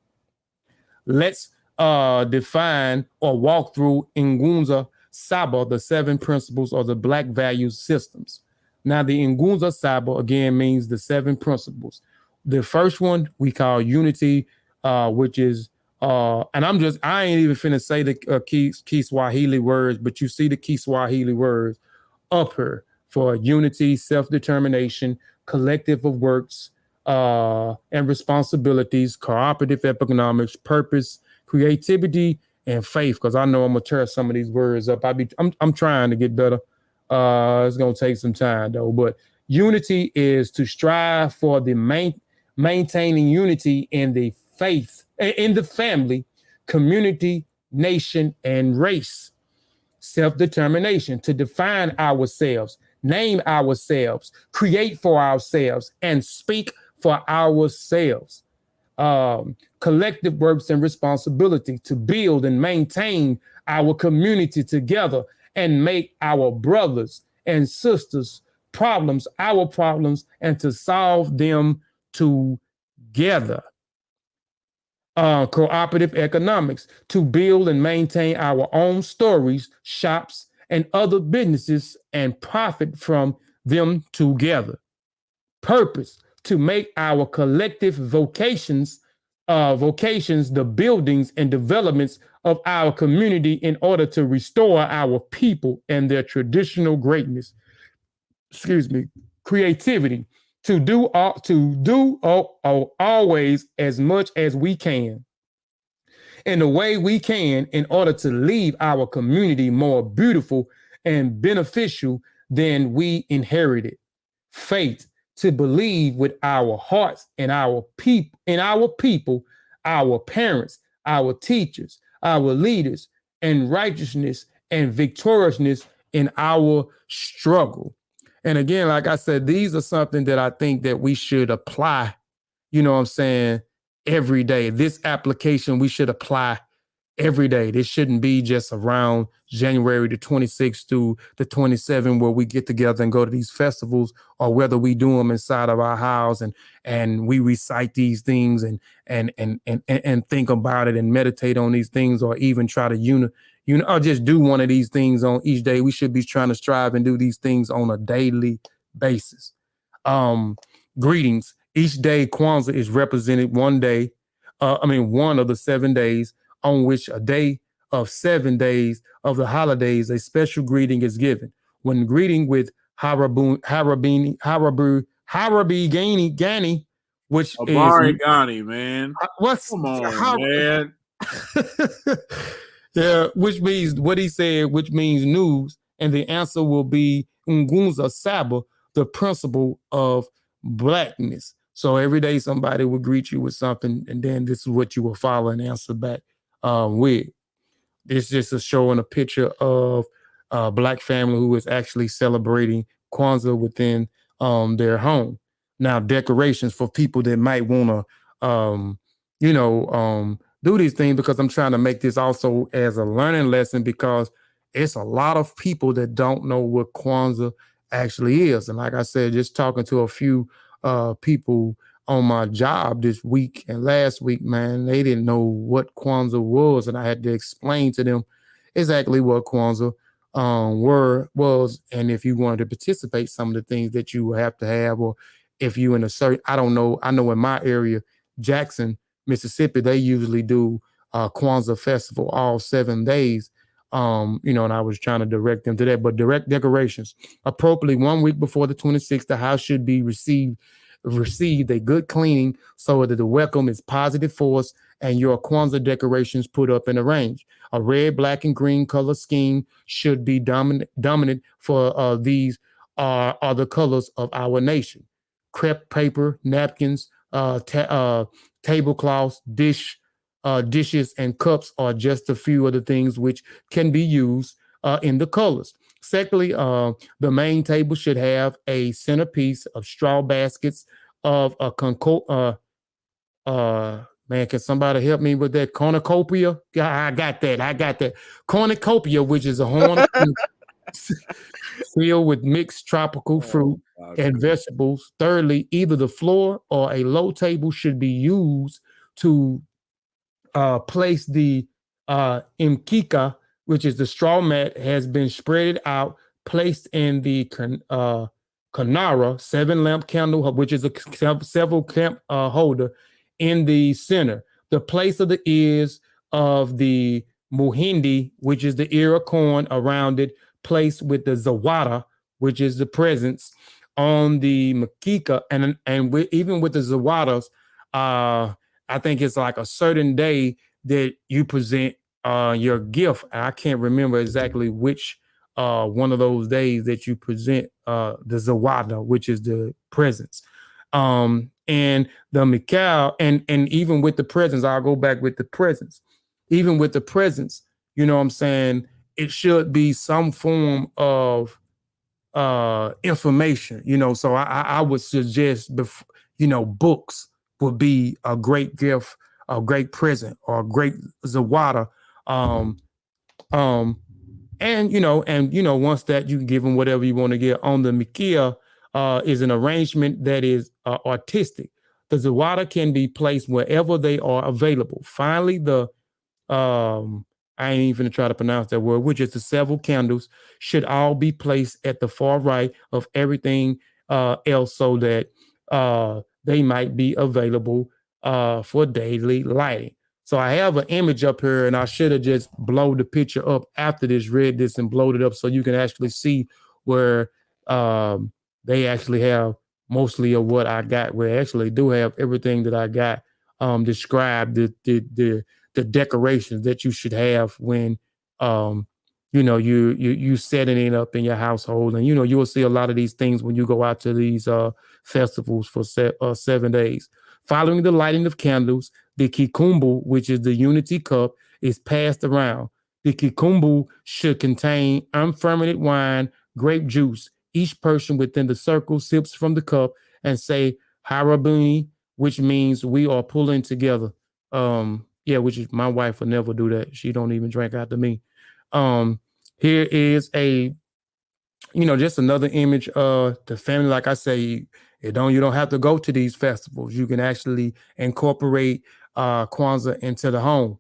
Let's define or walk through Ngunza Saba, the 7 principles of the Black value systems. Now, the Ngunza Saba, again, means the 7 principles. The first one we call unity, which is, and I ain't even finna say the key Swahili words, but you see the key Swahili words up here for unity, self-determination, collective of works and responsibilities, cooperative economics, purpose, creativity, and faith. Because I know I'm gonna tear some of these words up. I'm trying to get better. It's gonna take some time though. But unity is to strive for the maintaining unity in the faith, in the family, community, nation, and race. Self-determination, to define ourselves, name ourselves, create for ourselves, and speak for ourselves. Collective works and responsibility, to build and maintain our community together and make our brothers and sisters problems our problems, and to solve them together. Cooperative economics, to build and maintain our own stories, shops, and other businesses and profit from them together. Purpose, to make our collective vocations the buildings and developments of our community in order to restore our people and their traditional greatness. Creativity, to do always as much as we can in the way we can in order to leave our community more beautiful and beneficial than we inherited. Faith, to believe with our hearts and our people, our parents, our teachers, our leaders, and righteousness and victoriousness in our struggle. And again, like I said, these are something that I think that we should apply, you know what I'm saying, every day. This application we should apply every day. This shouldn't be just around January the 26th through the 27th where we get together and go to these festivals, or whether we do them inside of our house and we recite these things and think about it and meditate on these things, or even try to or just do one of these things on each day. We should be trying to strive and do these things on a daily basis. Greetings. Each day, Kwanzaa is represented one of the 7 days on which a day of 7 days of the holidays, a special greeting is given. When greeting with Harabigani, which Amari is Ghani, man. What's Come on, man. Yeah, which means what he said, which means news, and the answer will be Ngunza Saba, the principle of blackness. So every day somebody will greet you with something, and then this is what you will follow and answer back with. It's just showing a picture of a Black family who is actually celebrating Kwanzaa within their home. Now, decorations for people that might want to, do these things, because I'm trying to make this also as a learning lesson, because it's a lot of people that don't know what Kwanzaa actually is. And like I said, just talking to a few people on my job this week and last week, man, they didn't know what Kwanzaa was, and I had to explain to them exactly what Kwanzaa was, and if you wanted to participate, some of the things that you have to have, or if you in a certain, I don't know, I know in my area, Jackson, Mississippi, they usually do Kwanzaa festival all 7 days, and I was trying to direct them to that. But direct decorations appropriately 1 week before the 26th, the house should be received a good cleaning so that the welcome is positive force and your Kwanzaa decorations put up and arranged. A red, black, and green color scheme should be dominant for these are the colors of our nation. Crepe paper, napkins, tablecloths, dishes, and cups are just a few of the things which can be used in the colors. Secondly, the main table should have a centerpiece of straw baskets of a man, can somebody help me with that? Cornucopia? Yeah, I got that. Cornucopia, which is a horn filled with mixed tropical fruit and vegetables. Thirdly, either the floor or a low table should be used to place the imkika, which is the straw mat, has been spread out, placed in the kanara, 7-lamp candle, which is a several lamp holder, in the center. The place of the ears of the muhindi, which is the ear of corn, around it, placed with the zawada, which is the presents, on the makika, and even with the zawadas, I think it's like a certain day that you present your gift. I can't remember exactly which one of those days that you present the zawada, which is the presents. And the mikal, and even with the presents, I'll go back with the presents. even with the presents, you know what I'm saying, it should be some form of information, you know. So I would suggest, you know, books would be a great gift, a great present, or a great zawada. Um, um, and you know, once that, you can give them whatever you want to get. On the Mikia is an arrangement that is artistic. The zawada can be placed wherever they are available. Finally, I ain't even try to pronounce that word, which is the several candles, should all be placed at the far right of everything else, so that they might be available for daily lighting. So I have an image up here, and I should have just blowed the picture up after this, read this, and blowed it up so you can actually see where they actually have mostly of what I got. Where they actually do have everything that I got described, the decorations that you should have when you know, you setting it up in your household. And you know, you will see a lot of these things when you go out to these festivals for 7 days. Following the lighting of candles, the kikumbu, which is the unity cup, is passed around. The kikumbu should contain unfermented wine, grape juice. Each person within the circle sips from the cup and say harabuni, which means we are pulling together. Yeah, which is, my wife will never do that. She don't even drink after me. Here is a, you know, just another image of the family. Like I say, you don't have to go to these festivals. You can actually incorporate Kwanzaa into the home.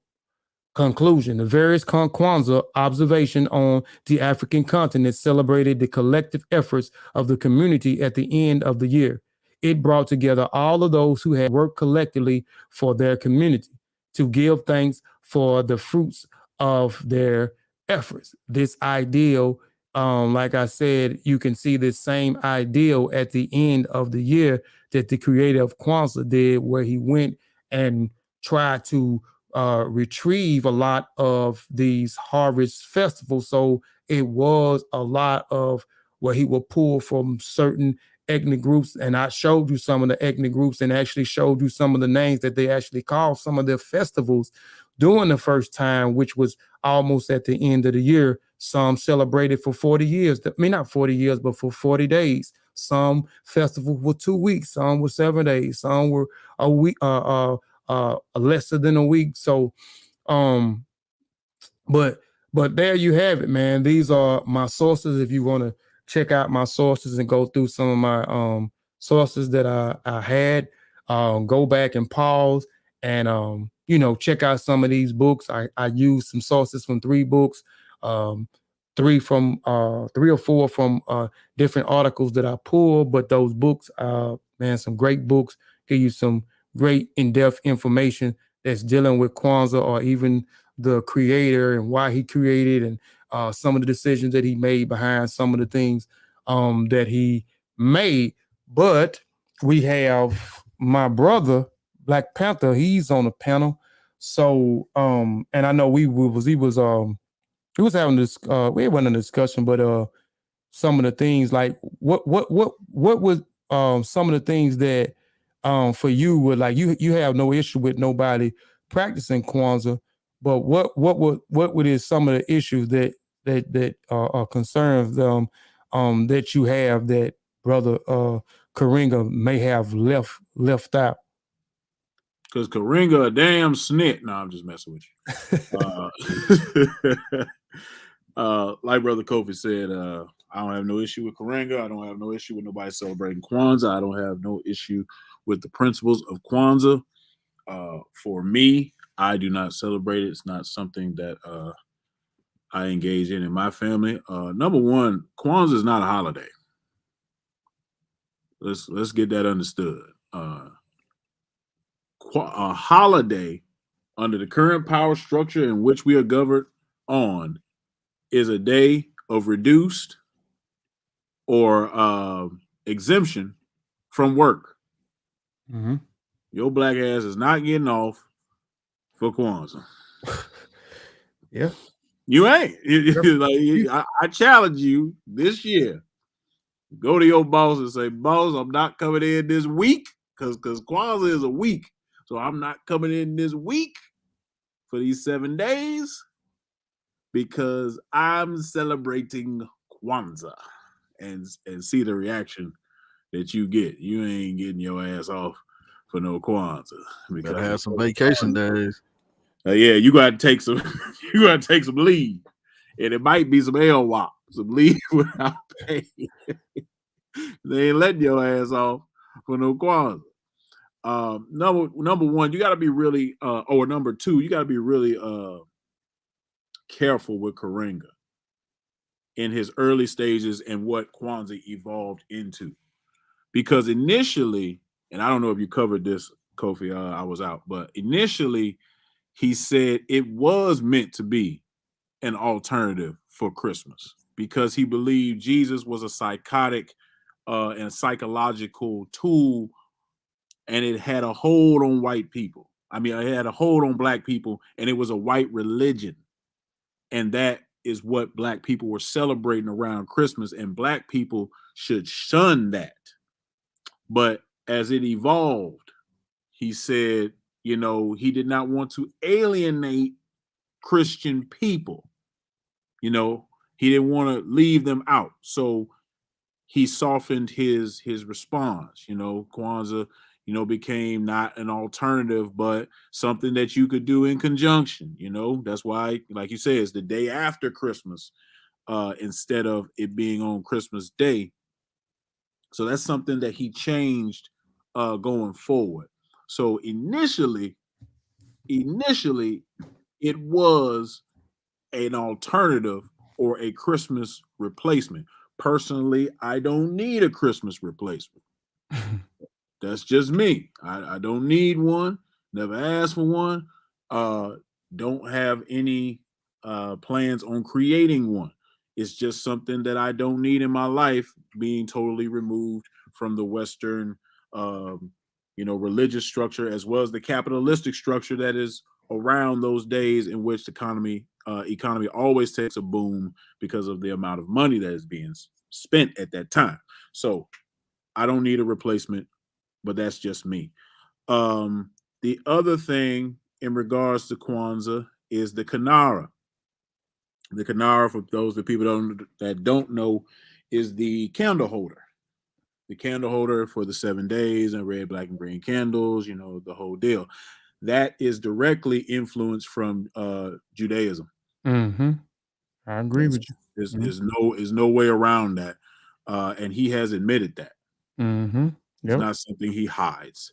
Conclusion: the various Kwanzaa observation on the African continent celebrated the collective efforts of the community at the end of the year. It brought together all of those who had worked collectively for their community to give thanks for the fruits of their efforts. This ideal, like I said, you can see this same ideal at the end of the year that the creator of Kwanzaa did, where he went and tried to retrieve a lot of these harvest festivals. So it was a lot of where he will pull from certain ethnic groups. And I showed you some of the ethnic groups and actually showed you some of the names that they actually called some of their festivals during the first time, which was almost at the end of the year. Some celebrated for 40 years. I mean, not 40 years, but for 40 days. Some festivals were 2 weeks. Some were 7 days. Some were a week, lesser than a week. So, but there you have it, man. These are my sources. If you want to check out my sources and go through some of my sources that I had, go back and pause and you know, check out some of these books. I used some sources from 3 books, 3 or 4 from different articles that I pulled. But those books, man, some great books, give you some great in-depth information that's dealing with Kwanzaa, or even the creator and why he created, and some of the decisions that he made behind some of the things that he made. But we have my brother, Black Panther. He's on the panel. So and I know he was having this we had a discussion, but some of the things, like what was some of the things that for you were like, you have no issue with nobody practicing Kwanzaa, but what is some of the issues that are concerns that you have that brother Karinga may have left out? Because Karinga a damn snit. No, I'm just messing with you. Like Brother Kofi said, I don't have no issue with Karinga. I don't have no issue with nobody celebrating Kwanzaa. I don't have no issue with the principles of Kwanzaa. For me, I do not celebrate it. It's not something that I engage in my family. Number one, Kwanzaa is not a holiday. Let's get that understood. A holiday under the current power structure in which we are governed on is a day of reduced or exemption from work. Mm-hmm. Your black ass is not getting off for Kwanzaa. Yeah, you ain't. I challenge you this year. Go to your boss and say, "Boss, I'm not coming in this week because Kwanzaa is a week, so I'm not coming in this week for these 7 days because I'm celebrating Kwanzaa and see the reaction that you get. You ain't getting your ass off for no Kwanzaa because Better have some vacation days. yeah, you gotta take some you gotta take some leave. And it might be some LWOP, some leave without pay. They ain't letting your ass off for no Kwanzaa. Number one, you got to be really, or number two, you got to be really careful with Karenga in his early stages and what Kwanzaa evolved into. Because initially, and I don't know if you covered this, Kofi, I was out, but initially he said it was meant to be an alternative for Christmas because he believed Jesus was a psychotic and psychological tool, and it had a hold on white people. I mean, it had a hold on black people, and it was a white religion. And that is what black people were celebrating around Christmas, and black people should shun that. But as it evolved, he said, you know, he did not want to alienate Christian people. You know, he didn't want to leave them out. So he softened his response. You know, Kwanzaa, you know, became not an alternative, but something that you could do in conjunction. You know, that's why, like you said, it's the day after Christmas instead of it being on Christmas Day. So that's something that he changed going forward. So initially, it was an alternative or a Christmas replacement. Personally, I don't need a Christmas replacement. That's just me. I don't need one. Never asked for one. Don't have any plans on creating one. It's just something that I don't need in my life, being totally removed from the Western, religious structure as well as the capitalistic structure that is around those days in which the economy always takes a boom because of the amount of money that is being spent at that time. So I don't need a replacement, but that's just me. The other thing in regards to Kwanzaa is the Kinara. The Kinara, for those that people that don't know, is the candle holder. The candle holder for the 7 days and red, black, and green candles, you know, the whole deal. That is directly influenced from Judaism. Mm-hmm. I agree with you. There's no way around that. And he has admitted that. Mm-hmm. Yep. It's not something he hides.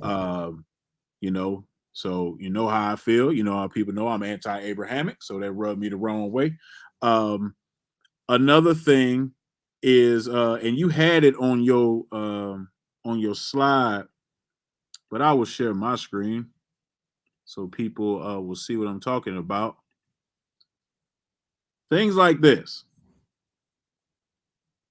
You know, so you know how I feel. You know how people know I'm anti-Abrahamic, so that rubbed me the wrong way. Another thing is, and you had it on your slide, but I will share my screen so people will see what I'm talking about. Things like this.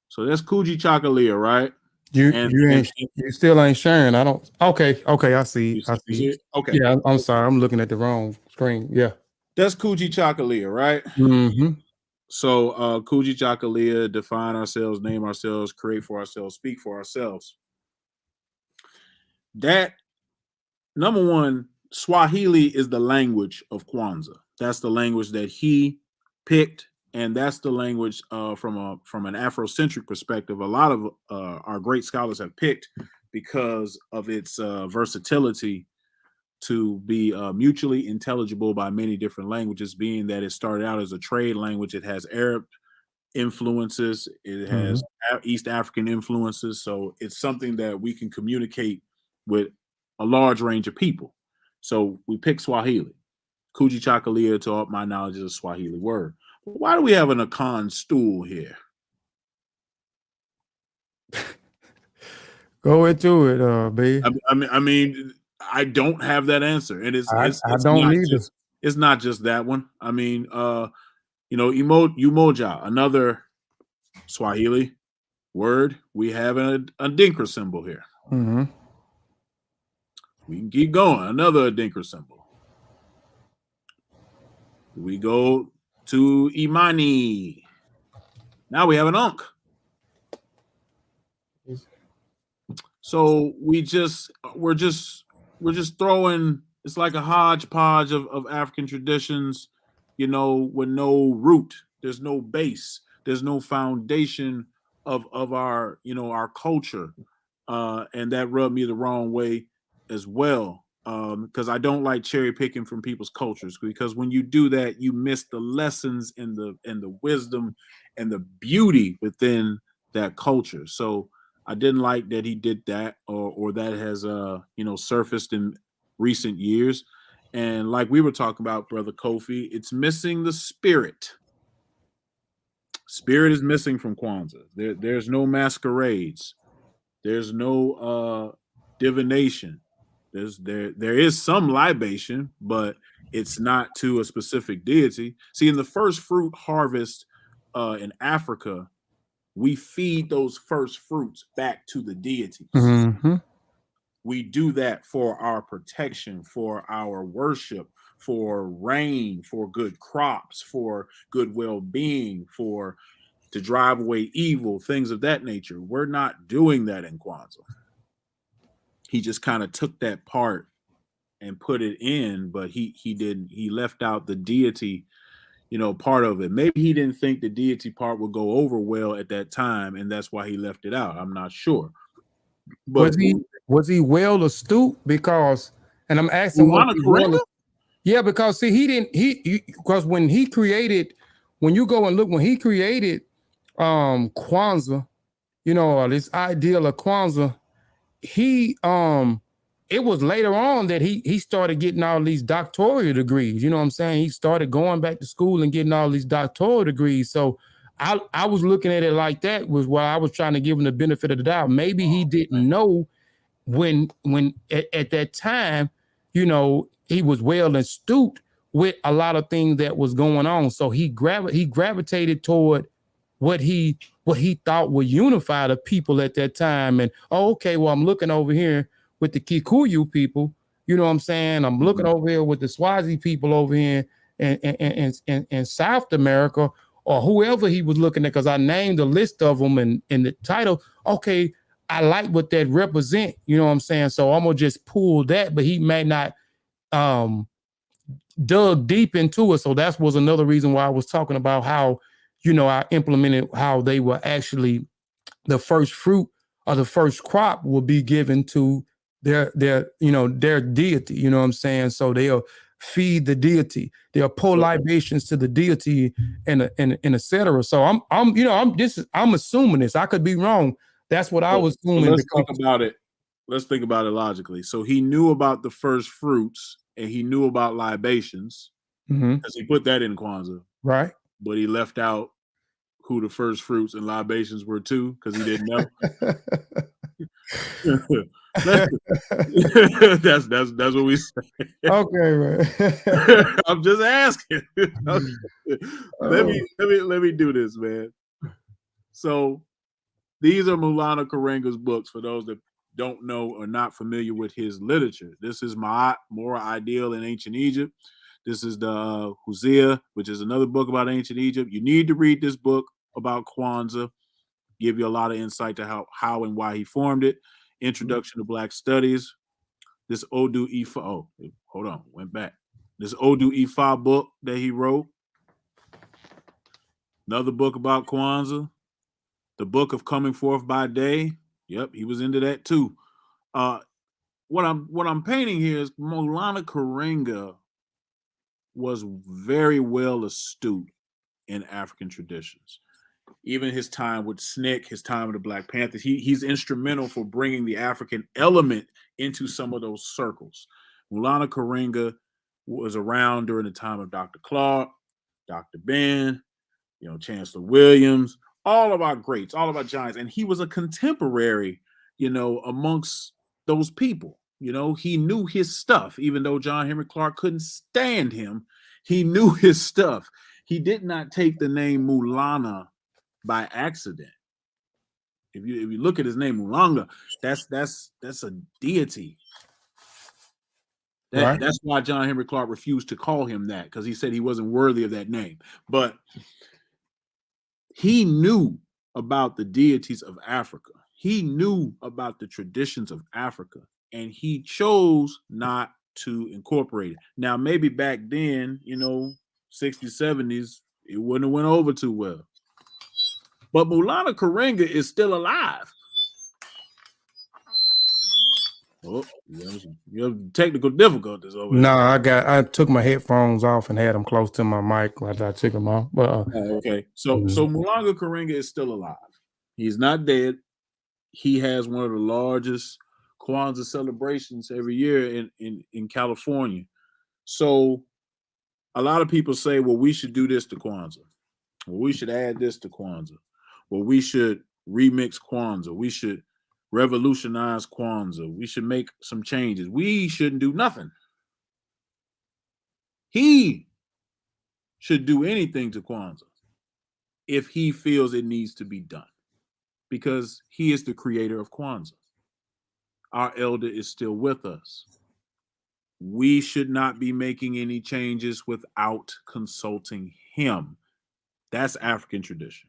So that's Kuji Chakalia, right? You still ain't sharing. I don't. Okay. I see. You see it? Okay. Yeah, I'm sorry. I'm looking at the wrong screen. Yeah. That's Kuji Chakalia, right? Mm-hmm. So Kuji Chakalia, define ourselves, name ourselves, create for ourselves, speak for ourselves. That, number one, Swahili is the language of Kwanzaa. That's the language that he picked, and that's the language from an Afrocentric perspective. A lot of our great scholars have picked because of its versatility to be mutually intelligible by many different languages, being that it started out as a trade language. It has Arab influences, it has East African influences, so it's something that we can communicate with a large range of people. So we pick Swahili. Kuji Chakalia, to all my knowledge, is a Swahili word. But why do we have an Akan stool here? Go into it, B. I mean, I don't have that answer, and it's don't not either. it's not just that one. I mean, Umoja, another Swahili word. We have a Adinkra symbol here. Mm-hmm. We can keep going. Another Adinkra symbol. We go to Imani. Now we have an Ankh. So we're just throwing It's like a hodgepodge of African traditions, you know, with no root. There's no base. There's no foundation of our, you know, our culture. And that rubbed me the wrong way as well. Because I don't like cherry picking from people's cultures, because when you do that, you miss the lessons and the wisdom and the beauty within that culture. So I didn't like that he did that, or that has you know, surfaced in recent years. And like we were talking about, brother Kofi, it's missing the spirit. Spirit is missing from Kwanzaa. There's no masquerades. There's no divination. There is some libation, but it's not to a specific deity. See, in the first fruit harvest in Africa, we feed those first fruits back to the deities. Mm-hmm. We do that for our protection, for our worship, for rain, for good crops, for good well-being, for to drive away evil, things of that nature. We're not doing that in Kwanzaa. He just kind of took that part and put it in, but he didn't. He left out the deity, you know, part of it. Maybe he didn't think the deity part would go over well at that time, and that's why he left it out. I'm not sure. But Was he well astute? Because, and I'm asking what Mulana Karenga? yeah, because see, because when he created, when you go and look, when he created Kwanzaa, you know, this ideal of Kwanzaa, he it was later on that he started getting all these doctoral degrees. You know what I'm saying? He started going back to school and getting all these doctoral degrees. So I was looking at it like that, was why I was trying to give him the benefit of the doubt. Maybe he didn't know when at that time, you know, he was well astute with a lot of things that was going on. So he gravitated toward what he thought would unify the people at that time. And okay, well, I'm looking over here with the Kikuyu people, you know what I'm saying? I'm looking over here with the Swazi people over here in South America, or whoever he was looking at, because I named a list of them in the title. Okay, I like what that represent, you know what I'm saying? So I'm gonna just pull that, but he may not dug deep into it. So that was another reason why I was talking about how, you know, I implemented how they were actually the first fruit or the first crop will be given to their you know, their deity, you know what I'm saying? So they'll feed the deity, they'll pour libations to the deity, and etc. So I'm you know, I'm assuming this. I could be wrong. That's what I was assuming. Let's think about it. Let's think about it logically. So he knew about the first fruits and he knew about libations, because he put that in Kwanzaa, right? But he left out who the first fruits and libations were too, because he didn't know. that's what we say. Okay, man. I'm just asking. Let me do this, man. So these are Mulana Karenga's books, for those that don't know or not familiar with his literature. This is Ma'at, Moral Ideal in Ancient Egypt. This is the Hosea, which is another book about ancient Egypt. You need to read this book about Kwanzaa. Give you a lot of insight to how and why he formed it. Introduction to Black Studies. This Odu Ifa. Oh, hold on, went back. This Odu Ifa book that he wrote. Another book about Kwanzaa. The Book of Coming Forth by Day. Yep, he was into that too. What I'm painting here is Mulana Karenga was very well astute in African traditions. Even his time with SNCC, his time with the Black Panthers, he's instrumental for bringing the African element into some of those circles. Mulana Karenga was around during the time of Dr. Clark, Dr. Ben, you know, Chancellor Williams, all of our greats, all of our giants, and he was a contemporary, you know, amongst those people. You know, he knew his stuff, even though John Henry Clark couldn't stand him. He knew his stuff. He did not take the name Mulana by accident. If you look at his name Mulanga, that's a deity. Right. That's why John Henry Clark refused to call him that, because he said he wasn't worthy of that name. But he knew about the deities of Africa. He knew about the traditions of Africa, and he chose not to incorporate it. Now, maybe back then, 60s, 70s, it wouldn't have went over too well. But Mulana Karenga is still alive. Oh, you have technical difficulties over No, there. I took my headphones off and had them close to my mic after I took them off. But Okay. So Mulanga Karenga is still alive. He's not dead. He has one of the largest Kwanzaa celebrations every year in California. So a lot of people say, well, we should do this to Kwanzaa. Well, we should add this to Kwanzaa. Well, we should remix Kwanzaa. We should revolutionize Kwanzaa. We should make some changes. We shouldn't do nothing. He should do anything to Kwanzaa if he feels it needs to be done, because he is the creator of Kwanzaa. Our elder is still with us. We should not be making any changes without consulting him. That's African tradition.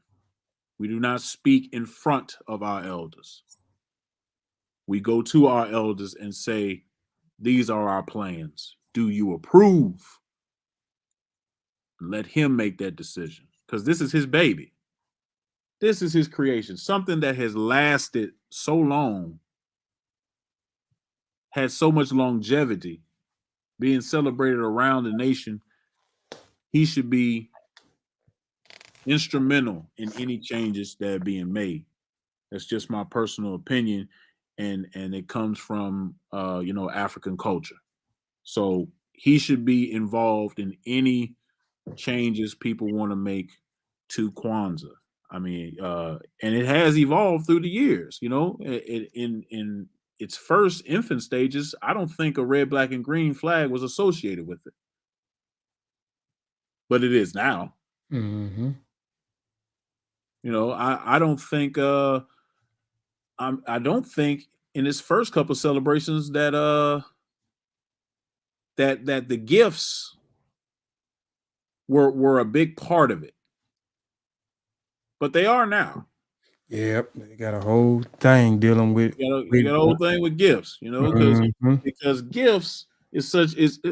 We do not speak in front of our elders. We go to our elders and say, these are our plans. Do you approve? Let him make that decision, because this is his baby. This is his creation. Something that has lasted so long, had so much longevity, being celebrated around the nation. He should be instrumental in any changes that are being made. That's just my personal opinion, and it comes from African culture. So he should be involved in any changes people want to make to Kwanzaa. I mean, and it has evolved through the years. In its first infant stages, I don't think a red, black, and green flag was associated with it, but it is now. mm-hmm. I don't think I don't think in its first couple of celebrations that that the gifts were a big part of it, but they are now. Yep, they got a whole thing dealing with. You got a whole thing with gifts, because gifts is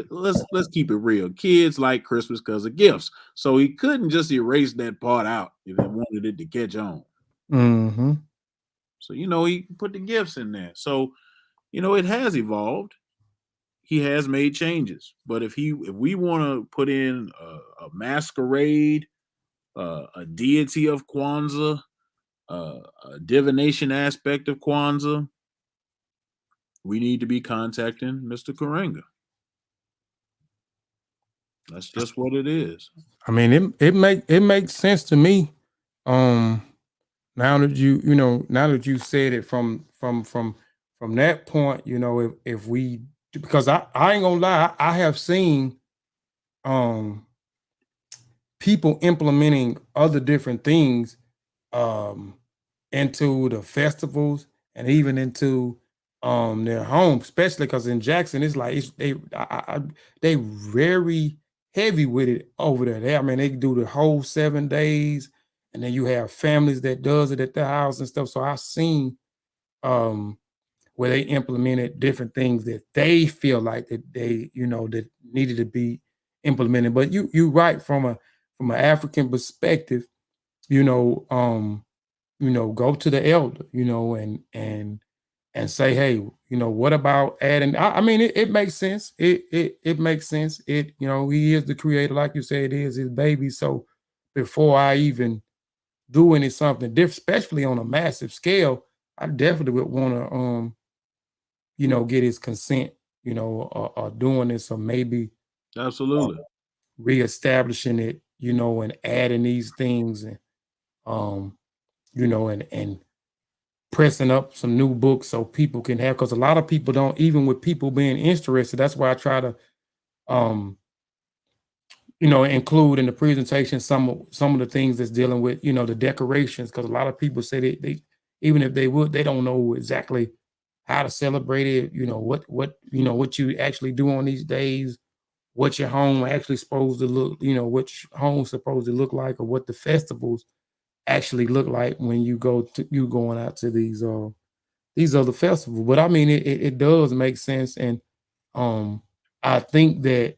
let's keep it real. Kids like Christmas because of gifts, so he couldn't just erase that part out if he wanted it to catch on. Mm-hmm. So he put the gifts in there. So it has evolved. He has made changes, but if we want to put in a masquerade, a deity of Kwanzaa, a divination aspect of Kwanzaa, we need to be contacting Mr. Karenga. That's just what it is. I mean, it makes sense to me. Now that you said it from that point, if we, because I ain't gonna lie, I have seen people implementing other different things into the festivals and even into their home, especially because in Jackson it's like they very heavy with it over there. They do the whole 7 days, and then you have families that does it at their house and stuff. So I've seen where they implemented different things that they feel like that they that needed to be implemented. But you right, from an African perspective, go to the elder, and say, hey, what about adding? I mean, it makes sense. It makes sense. He is the creator, like you said, it is his baby. So before I even do something different, especially on a massive scale, I definitely would want to, get his consent, or doing this, or maybe absolutely reestablishing it, and adding these things, and and pressing up some new books so people can have, because a lot of people don't, even with people being interested. That's why I try to include in the presentation some of the things that's dealing with the decorations, because a lot of people say they even if they would, they don't know exactly how to celebrate it, what you actually do on these days, what your home actually supposed to look, what your home's supposed to look like, or what the festivals actually look like when you going out to these other festivals. But I mean, it does make sense, and I think that,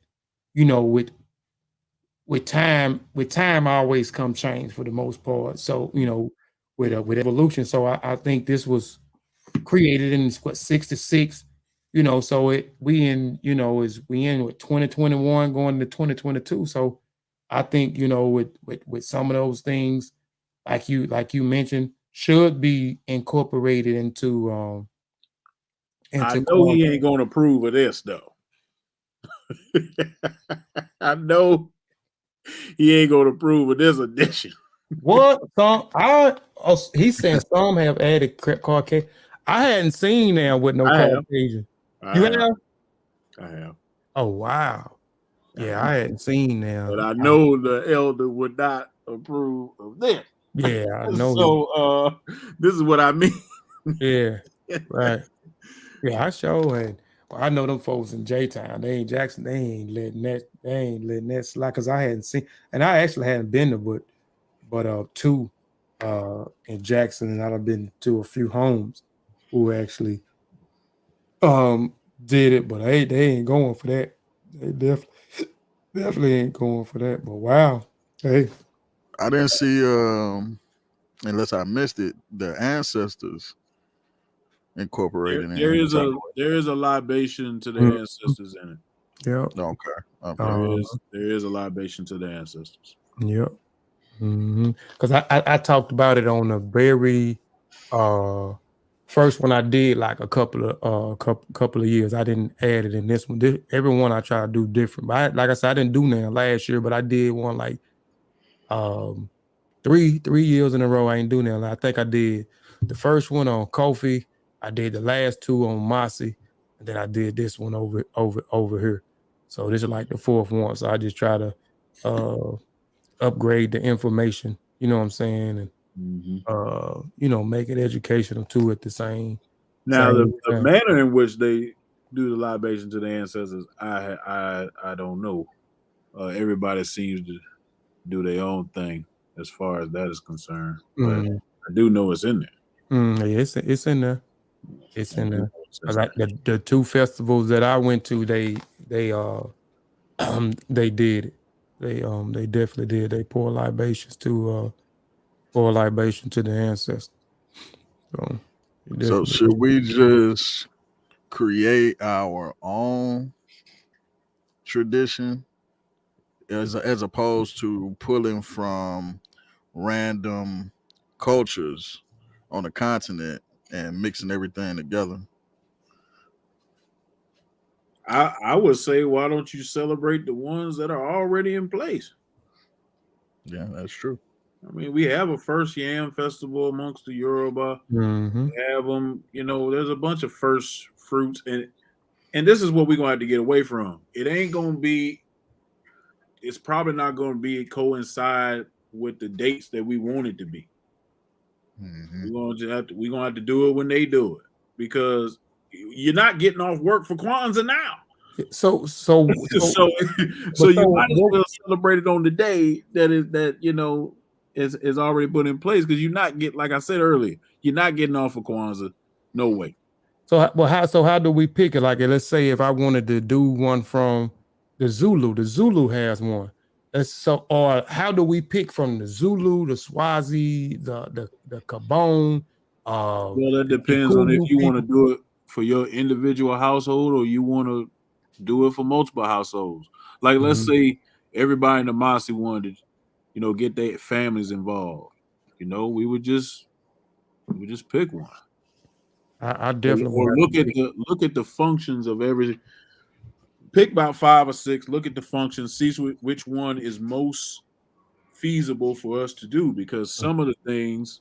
you know, with time always come change for the most part. So, you know, with evolution. So I think this was created in what 66, you know, so we in, you know, we in with 2021 going to 2022. So I think, you know, with some of those things, like you mentioned, should be incorporated I into know he Kwanzaa. ain't gonna approve of this though. I know he ain't gonna approve of this addition. What some he's saying some have added Caucasian. I hadn't seen there with no I have. Caucasian. I You have. have? I have. Oh wow. I Yeah, have. I hadn't seen But them. I know the elder would not approve of this. Yeah, I know. So this is what I mean. Yeah, right. Yeah, I sure had. Well, I know them folks in J Town. They ain't Jackson. They ain't letting that. They ain't letting that slide. Cause I hadn't seen, and I actually hadn't been to, but two, in Jackson, and I've been to a few homes who actually did it, but they ain't going for that. They definitely ain't going for that. But wow, hey, I didn't see unless I missed it, the ancestors incorporated in any type of There is a libation to the Mhm. ancestors in it. Yep, way. Okay. Okay. There is a libation to the ancestors. yep. Because I talked about it on the very first one I did like a couple of years. I didn't add it in this one. Every one I try to do different. But like I said, I didn't do none last year, but I did one like um 3 years in a row. I ain't do none. I think I did the first one on Kofi. I did the last two on Mossi, and then I did this one over here. So this is like the fourth one. So I just try to upgrade the information, you know what I'm saying, and you know, make it educational too at the Now same the time. manner in which they do the libation to the ancestors, I don't know. Everybody seems to do their own thing as far as that is concerned, but Mm, I do know it's in there. yeah, it's in there. It's I in do know there. it's I in like there. the two festivals that I went to, they they did it. They definitely did. They pour libation to the ancestors. So they So definitely should did. we just create our own tradition as opposed to pulling from random cultures on the continent and mixing everything together? I would say, why don't you celebrate the ones that are already in place? Yeah, that's true. I mean, we have a first yam festival amongst the Yoruba. Mm-hmm. We have them, you know, there's a bunch of first fruits, and this is what we're gonna have to get away from. It ain't gonna be, it's probably not gonna be coincide with the dates that we want it to be. Mm-hmm. We're gonna have to do it when they do it, because you're not getting off work for Kwanzaa now. So so so but you so might as well celebrate it on the day that you know is already put in place, because you're not getting, like I said earlier, you're not getting off for Kwanzaa. No way. how do we pick it? Like, let's say if I wanted to do one from the Zulu has one. Or how do we pick from the Zulu, the Swazi, the Kabong, Well, that the depends on if Kikuyu you want to people? do it for your individual household or you want to do it for multiple households. Like, let's Mhm. say everybody in the Mossi wanted, you know, get their families involved. You know, we would just pick one, I definitely or would have to pick. look at the functions of every. Pick about 5 or 6. Look at the functions. See which one is most feasible for us to do, because some of the things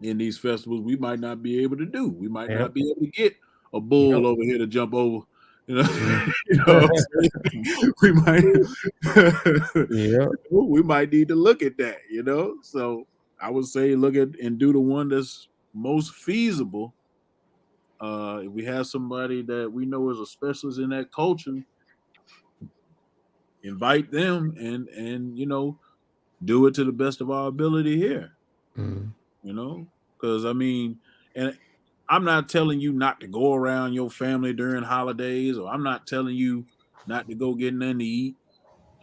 in these festivals we might not be able to do. We might Yep. not be able to get a Yep. bull over here to jump over. You know, Mhm. you know what I'm saying? We might Yep. we might need to look at that, you know. So I would say look at and do the one that's most feasible. If we have somebody that we know is a specialist in that culture, invite them and you know, do it to the best of our ability here. Mhm. You know, because I mean, and I'm not telling you not to go around your family during holidays, or I'm not telling you not to go get nothing to eat.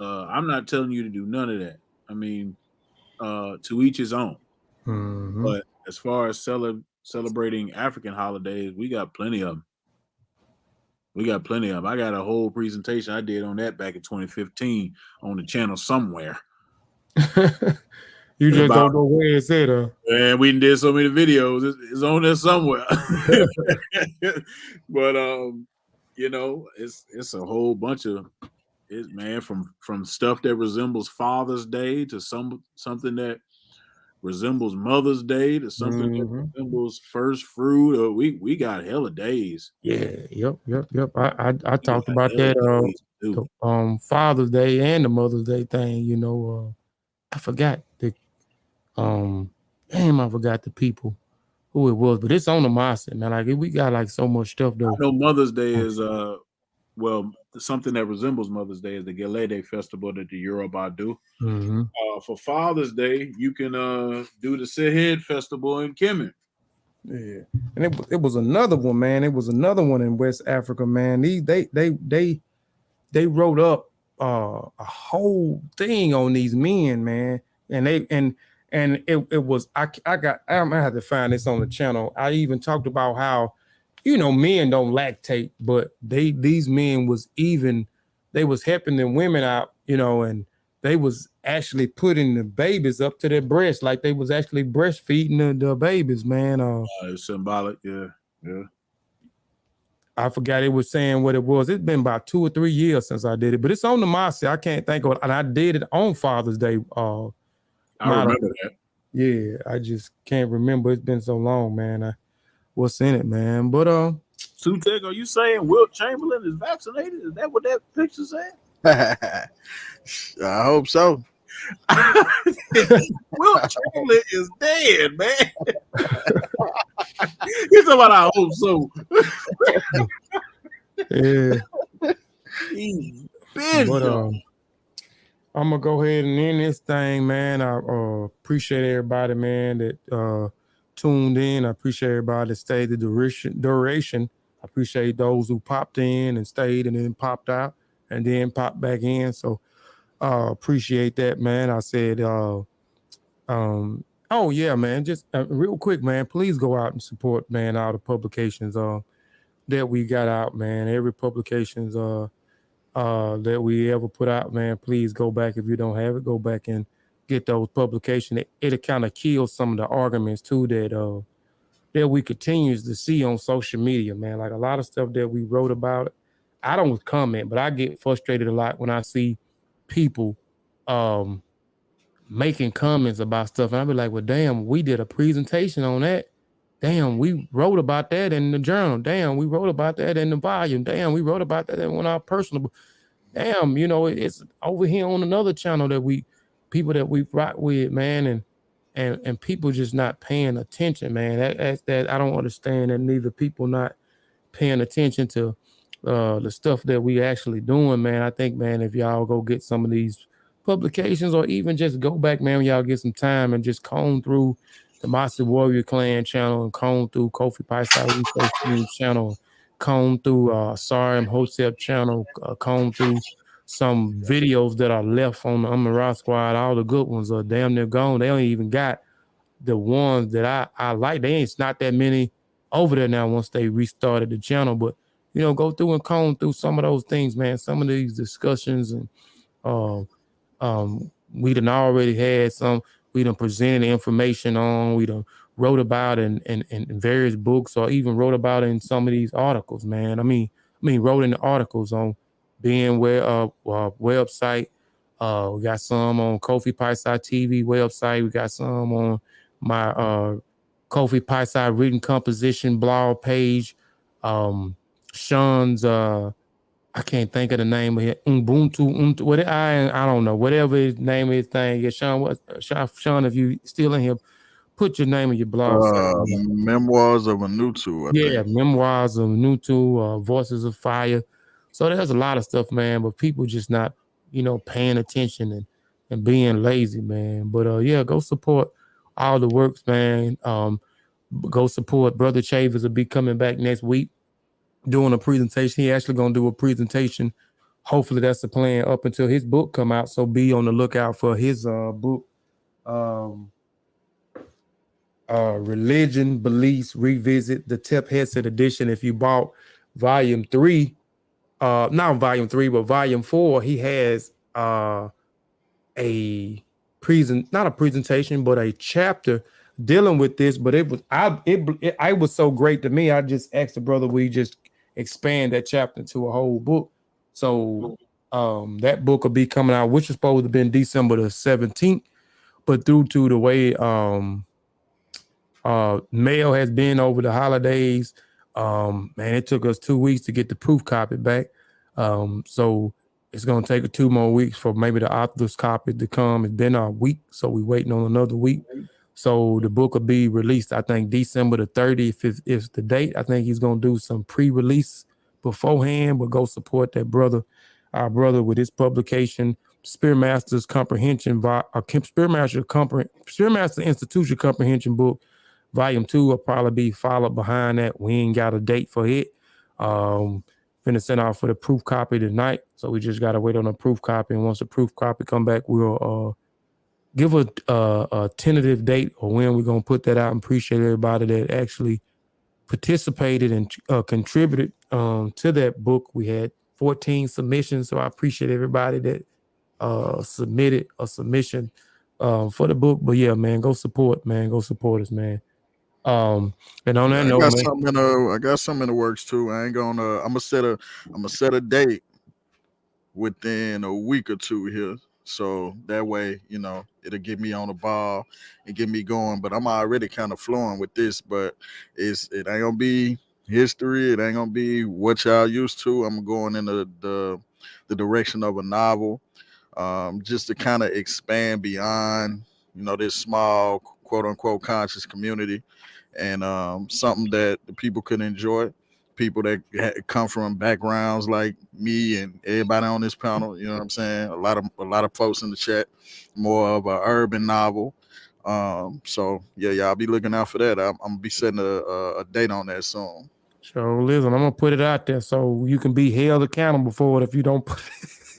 I'm not telling you to do none of that. I mean, to each his own. Mm-hmm. But as far as celebrating African holidays, we got plenty of them. I got a whole presentation I did on that back in 2015 on the channel somewhere. You just About, don't know where it's at. and we did so many videos. It's on there somewhere. But you know, it's a whole bunch of it, man. From stuff that resembles Father's Day to something that resembles Mother's Day to something that Mm-hmm. resembles first fruit. Or we got hella days. Yeah, yep. I We got talked about hella that days the too. Father's Day and the Mother's Day thing, you know. I forgot the damn, I forgot the people who it was, but it's on the Mossi, man. Like we got like so much stuff I though. know Mother's Day is well, something that resembles Mother's Day is the Gelede festival that the Yoruba do. Mm-hmm. For Father's Day, you can do the Sehed festival in Kemen. Yeah, and it was another one, man. It was another one in West Africa, man. They wrote up a whole thing on these men, man, and it was I'm gonna have to find this on the channel. I even talked about how, you know, men don't lactate, but these men was even, they was helping the women out, you know, and they was actually putting the babies up to their breast, like they was actually breastfeeding the babies, man. It's symbolic, yeah. I forgot it was saying what it was. It's been about 2 or 3 years since I did it, but it's on the Mossi. I can't think of it. And I did it on Father's Day. I remember that. Yeah, I just can't remember. It's been so long, man. What's in it, man? But Sutek, are you saying Wilt Chamberlain is vaccinated? Is that what that picture said? I hope so. Wilt Chamberlain is dead, man. He's talking about I hope so. yeah. He's been But gone. I'm gonna go ahead and end this thing, man. I appreciate everybody, man, that tuned in. I appreciate everybody that stayed the duration. I appreciate those who popped in and stayed and then popped out and then popped back in. So appreciate that, man. I said oh yeah, man, just real quick, man, please go out and support, man, all the publications that we got out, man. Every publications that we ever put out, man, please go back. If you don't have it, go back and get those publications. It'll kind of kill some of the arguments too that we continues to see on social media, man. Like a lot of stuff that we wrote about, I don't comment, but I get frustrated a lot when I see people making comments about stuff, and I be like, well, damn, we did a presentation on that. Damn, we wrote about that in the journal. Damn, we wrote about that in the volume. Damn, we wrote about that in our personal. Damn, you know, it's over here on another channel that people that we rock with, man, and people just not paying attention, man. That I don't understand that neither people not paying attention to the stuff that we actually doing, man. I think, man, if y'all go get some of these publications or even just go back, man, when y'all get some time and just comb through the Mossi Warrior Clan channel and comb through Kofi Piesie Research Team channel, comb through Sars and Hotep channel, comb through some videos that are left on the Umara Squad. All the good ones are damn near gone. They don't even got the ones that I like. They ain't not that many over there now once they restarted the channel, but you know, go through and comb through some of those things, man. Some of these discussions and we done already had some, we done presented information on, we done wrote about in various books or even wrote about in some of these articles, man. I mean wrote in the articles on being website. We got some on Kofi Piesie TV website. We got some on my Kofi Piesie written composition blog page. Sean's I can't think of the name of it. Ubuntu, what I don't know, whatever his name of his thing is. Sean, if you still in here, put your name of your blog site. Memoirs of Anutu, I think. Memoirs of Anutu, Voices of Fire. So there's a lot of stuff, man, but people just not, you know, paying attention and being lazy, man. But yeah, go support all the works, man. Go support. Brother Chavez will be coming back next week doing a presentation. He actually gonna do a presentation. Hopefully that's the plan up until his book come out. So be on the lookout for his book. Religion, Beliefs, Revisit, the Tip Headset Edition. If you bought volume 3, not volume 3, but volume 4, he has not a presentation, but a chapter dealing with this. But it was so great to me. I just asked the brother, we just expand that chapter to a whole book. So that book will be coming out, which is supposed to have been December the 17th, but due to the way mail has been over the holidays, man, it took us 2 weeks to get the proof copy back. So it's gonna take 2 more weeks for maybe the author's copy to come. It's been a week, so we're waiting on another week. So the book will be released, I think, December the 30th is the date. I think he's gonna do some pre-release beforehand, but go support that brother, our brother, with his publication, Spearmaster's Comprehension, Spearmaster Institution Comprehension book. Volume 2 will probably be followed behind that. We ain't got a date for it. Finna send out for the proof copy tonight, so we just gotta wait on a proof copy. And once the proof copy come back, we'll give a tentative date or when we're gonna put that out. And appreciate everybody that actually participated and contributed to that book. We had 14 submissions, so I appreciate everybody that submitted a submission for the book. But yeah, man, go support us, man. And on that note, I got something in the works too. I'm gonna set a date within a week or two here, so that way, it'll get me on the ball and get me going. But I'm already kind of flowing with this, but it ain't gonna be history. It ain't gonna be what y'all used to. I'm going in the direction of a novel, just to kind of expand beyond, this small quote unquote conscious community. And something that the people could enjoy, people that come from backgrounds like me and everybody on this panel. You know what I'm saying? A lot of folks in the chat, more of an urban novel. So yeah, y'all be looking out for that. I'm gonna be setting a date on that soon. So listen, I'm gonna put it out there so you can be held accountable for it if you don't put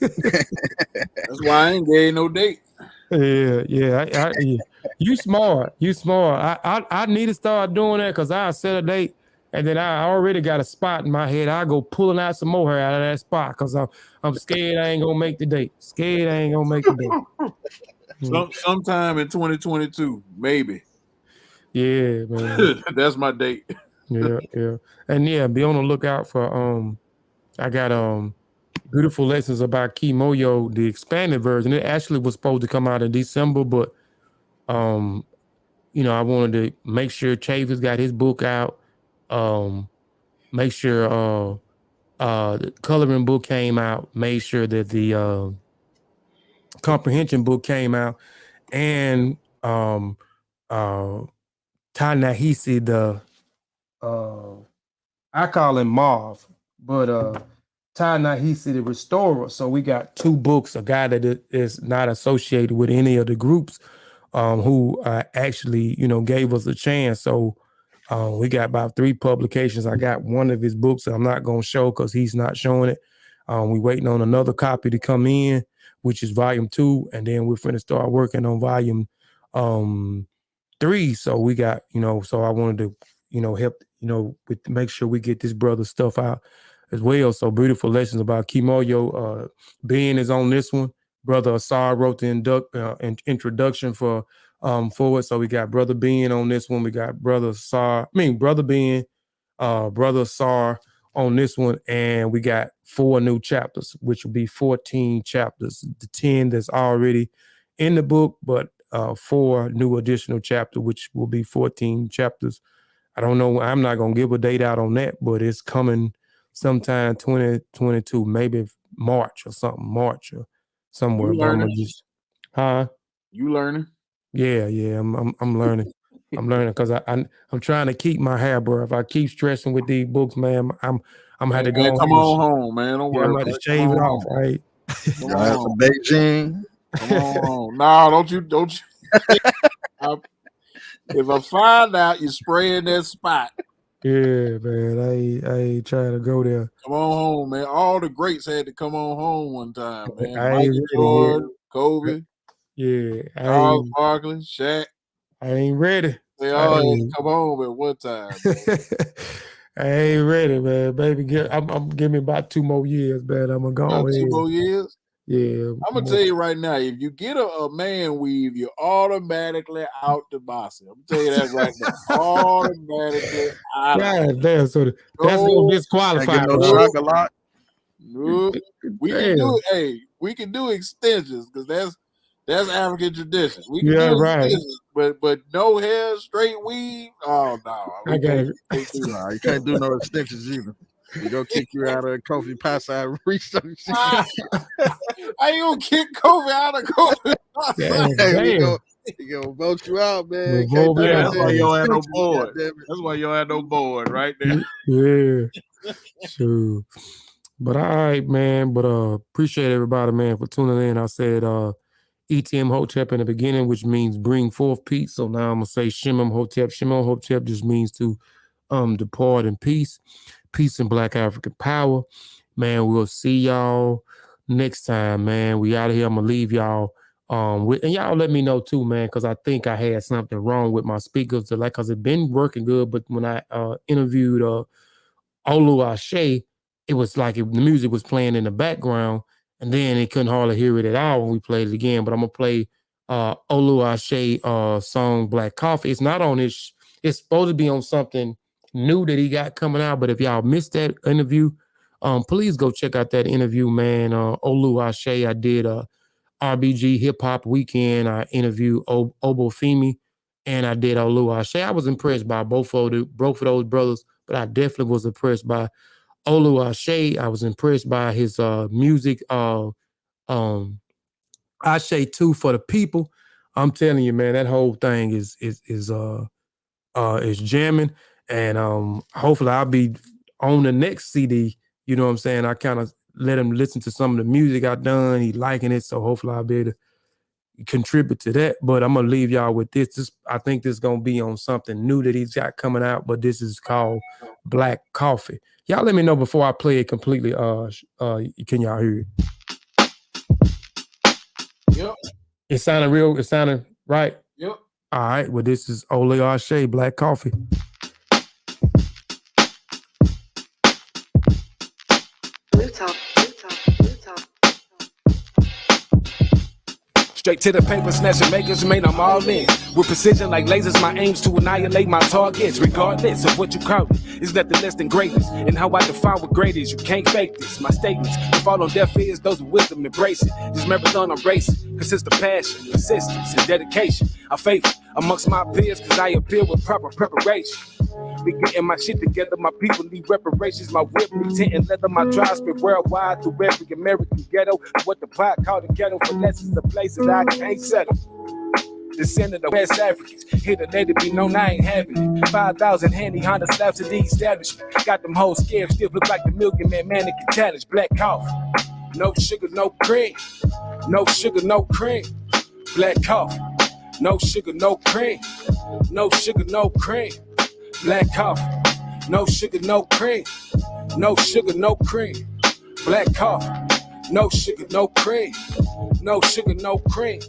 it. That's why I ain't gave no date. Yeah. You smart. I need to start doing that because I set a date and then I already got a spot in my head. I go pulling out some more hair out of that spot because I'm scared I ain't gonna make the date. Sometime in 2022, maybe. Yeah, man. That's my date. Yeah. And yeah, be on the lookout for I got Beautiful Lessons about Kimoyo, the expanded version. It actually was supposed to come out in December, but I wanted to make sure Chavis got his book out. Make sure the coloring book came out. Made sure that the comprehension book came out, and Ta-Nehisi, the I call him Marv, but Ta-Nehisi, the restorer. So we got 2 books, a guy that is not associated with any of the groups who actually, gave us a chance. So we got about 3 publications. I got one of his books that I'm not going to show because he's not showing it. We waiting on another copy to come in, which is volume 2. And then we're finna start working on volume 3. So we got, so I wanted to, help, with make sure we get this brother's stuff out as well. So Beautiful Lessons about Kimoyo. Ben is on this one. Brother Sars wrote the introduction for it. So we got Brother Ben on this one. We got Brother Ben, Brother Sars on this one, and we got 4 new chapters, which will be 14 chapters. The 10 that's already in the book, but 4 new additional chapters, which will be 14 chapters. I don't know. I'm not gonna give a date out on that, but it's coming sometime 2022, maybe March or somewhere. You But I'm learning? You learning? Yeah. I'm learning. I'm learning because I'm trying to keep my hair, bro. If I keep stressing with these books, man, I'm had to go. Come on home, man. Don't worry. I'm about to shave it off, right? Come on, Beijing. Come on. Nah, don't you. If I find out you spraying that spot, Yeah, man. I ain't trying to go there. come on home, man. All the greats had to come on home one time, man. I ain't Michael ready Jordan, Kobe, Yeah, Charles Barkley, Shaq. I ain't ready. They all had to come home at one time, man. I ain't ready, man. Baby, I'm give me about 2 more years, man. I'm gonna go About ahead. 2 more years. Yeah, I'm gonna tell you right now, if you get a man weave, you're automatically out the bossy. I'm gonna tell you that right now. Automatically out. God damn, so that's gonna Can't disqualify. get no me. chocolate. No, we can do it. Hey, we can do extensions because that's African tradition. We can do extensions, but no hair, straight weave. Oh no, I got it. Nah, you can't do no extensions either. We gonna kick you out of Kofi Piesie research. I ain't gonna kick Kofi out of Kofi. We gonna vote you out, man. We'll vote That's why you had had no board. That's why you had no board right there. Yeah, sure. But all right, man. But appreciate everybody, man, for tuning in. I said ETM Hotep in the beginning, which means bring forth peace. So now I'm gonna say Shimon Hotep. Shimon Hotep just means to depart in peace. Peace and Black African power. Man, we'll see y'all next time, man. We out of here. I'm gonna leave y'all and y'all let me know too, man, because I think I had something wrong with my speakers, because it's been working good, but when I interviewed Olu Ashe, it was like the music was playing in the background, and then it couldn't hardly hear it at all when we played it again. But I'm gonna play Olu Ashe song Black Coffee. It's not on this. It's supposed to be on something new that he got coming out. But if y'all missed that interview, please go check out that interview, man. Olu Ashe, I did RBG Hip Hop Weekend. I interviewed Obafemi, and I did Olu Ashe. I was impressed by both of those brothers, but I definitely was impressed by Olu Ashe. I was impressed by his music. Ashe 2 for the people. I'm telling you, man, that whole thing is jamming, and hopefully I'll be on the next CD. You know what I'm saying? I kind of let him listen to some of the music I done. He liking it, so hopefully I'll be able to contribute to that. But I'm gonna leave y'all with this. I think this is gonna be on something new that he's got coming out, but this is called Black Coffee. Y'all let me know before I play it completely. Can y'all hear it? Yep. It sounded real. It sounded right. Yep. All right. Well, this is Ole Ashe, Black Coffee. Blue top, blue top, blue top. Straight to the paper, snatching makers, man, I'm all in. With precision like lasers, my aims to annihilate my targets. Regardless of what you call it, it's nothing less than greatness. And how I define what great is, you can't fake this. My statements, if fall on deaf ears, those with wisdom embrace it. This marathon I'm racing, consists of passion, persistence, and dedication. I favor amongst my peers, cause I appear with proper preparation. Be getting my shit together, my people need reparations. My whip be tinting leather, my drive spread worldwide through every American ghetto. What the pot called the ghetto for lessons, the places I can't settle. Descendant of West Africans, here to let it be known I ain't having it. 5,000 handy Honda slaps to the establishment. Got them hoes scared, still look like the Milking Man mannequin challenge. Black coffee, no sugar, no cream. No sugar, no cream. Black coffee, no sugar, no cream. No sugar, no cream. Black coffee, no sugar, no cream. No sugar, no cream. Black coffee, no sugar, no cream. No sugar, no cream.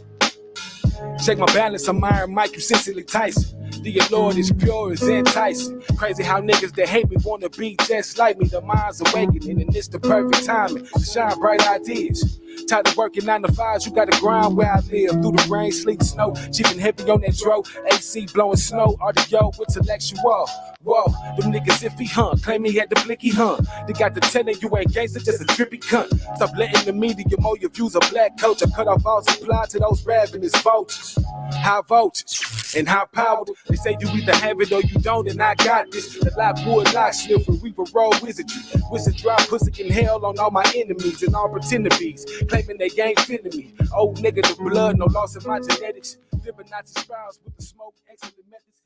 Check my balance, I'm Iron Mike, you Cicely Tyson. The Lord is pure as enticing. Crazy how niggas that hate me wanna be just like me. The mind's awakening and it's the perfect timing to shine bright ideas. Tired of working 9 to 5s, you gotta grind where I live. Through the rain, sleet, snow, cheap and heavy on that dro. AC blowing snow, audio intellectual. Whoa, them niggas iffy, huh? Claim he had the blicky, huh? They got the telling you ain't gangster, just a trippy cunt. Stop letting the media mow your views of black culture. Cut off all supply to those ravenous vultures. High voltage and high power. They say you either have it or you don't, and I got this. The lock wood lock sniffer, reaper roll wizardry. Wizard dry pussy in hell on all my enemies and all pretend to bees. Claiming they ain't feeling me. Old nigga, the blood, no loss in my genetics. Fibonacci spirals with the smoke, excellent methods.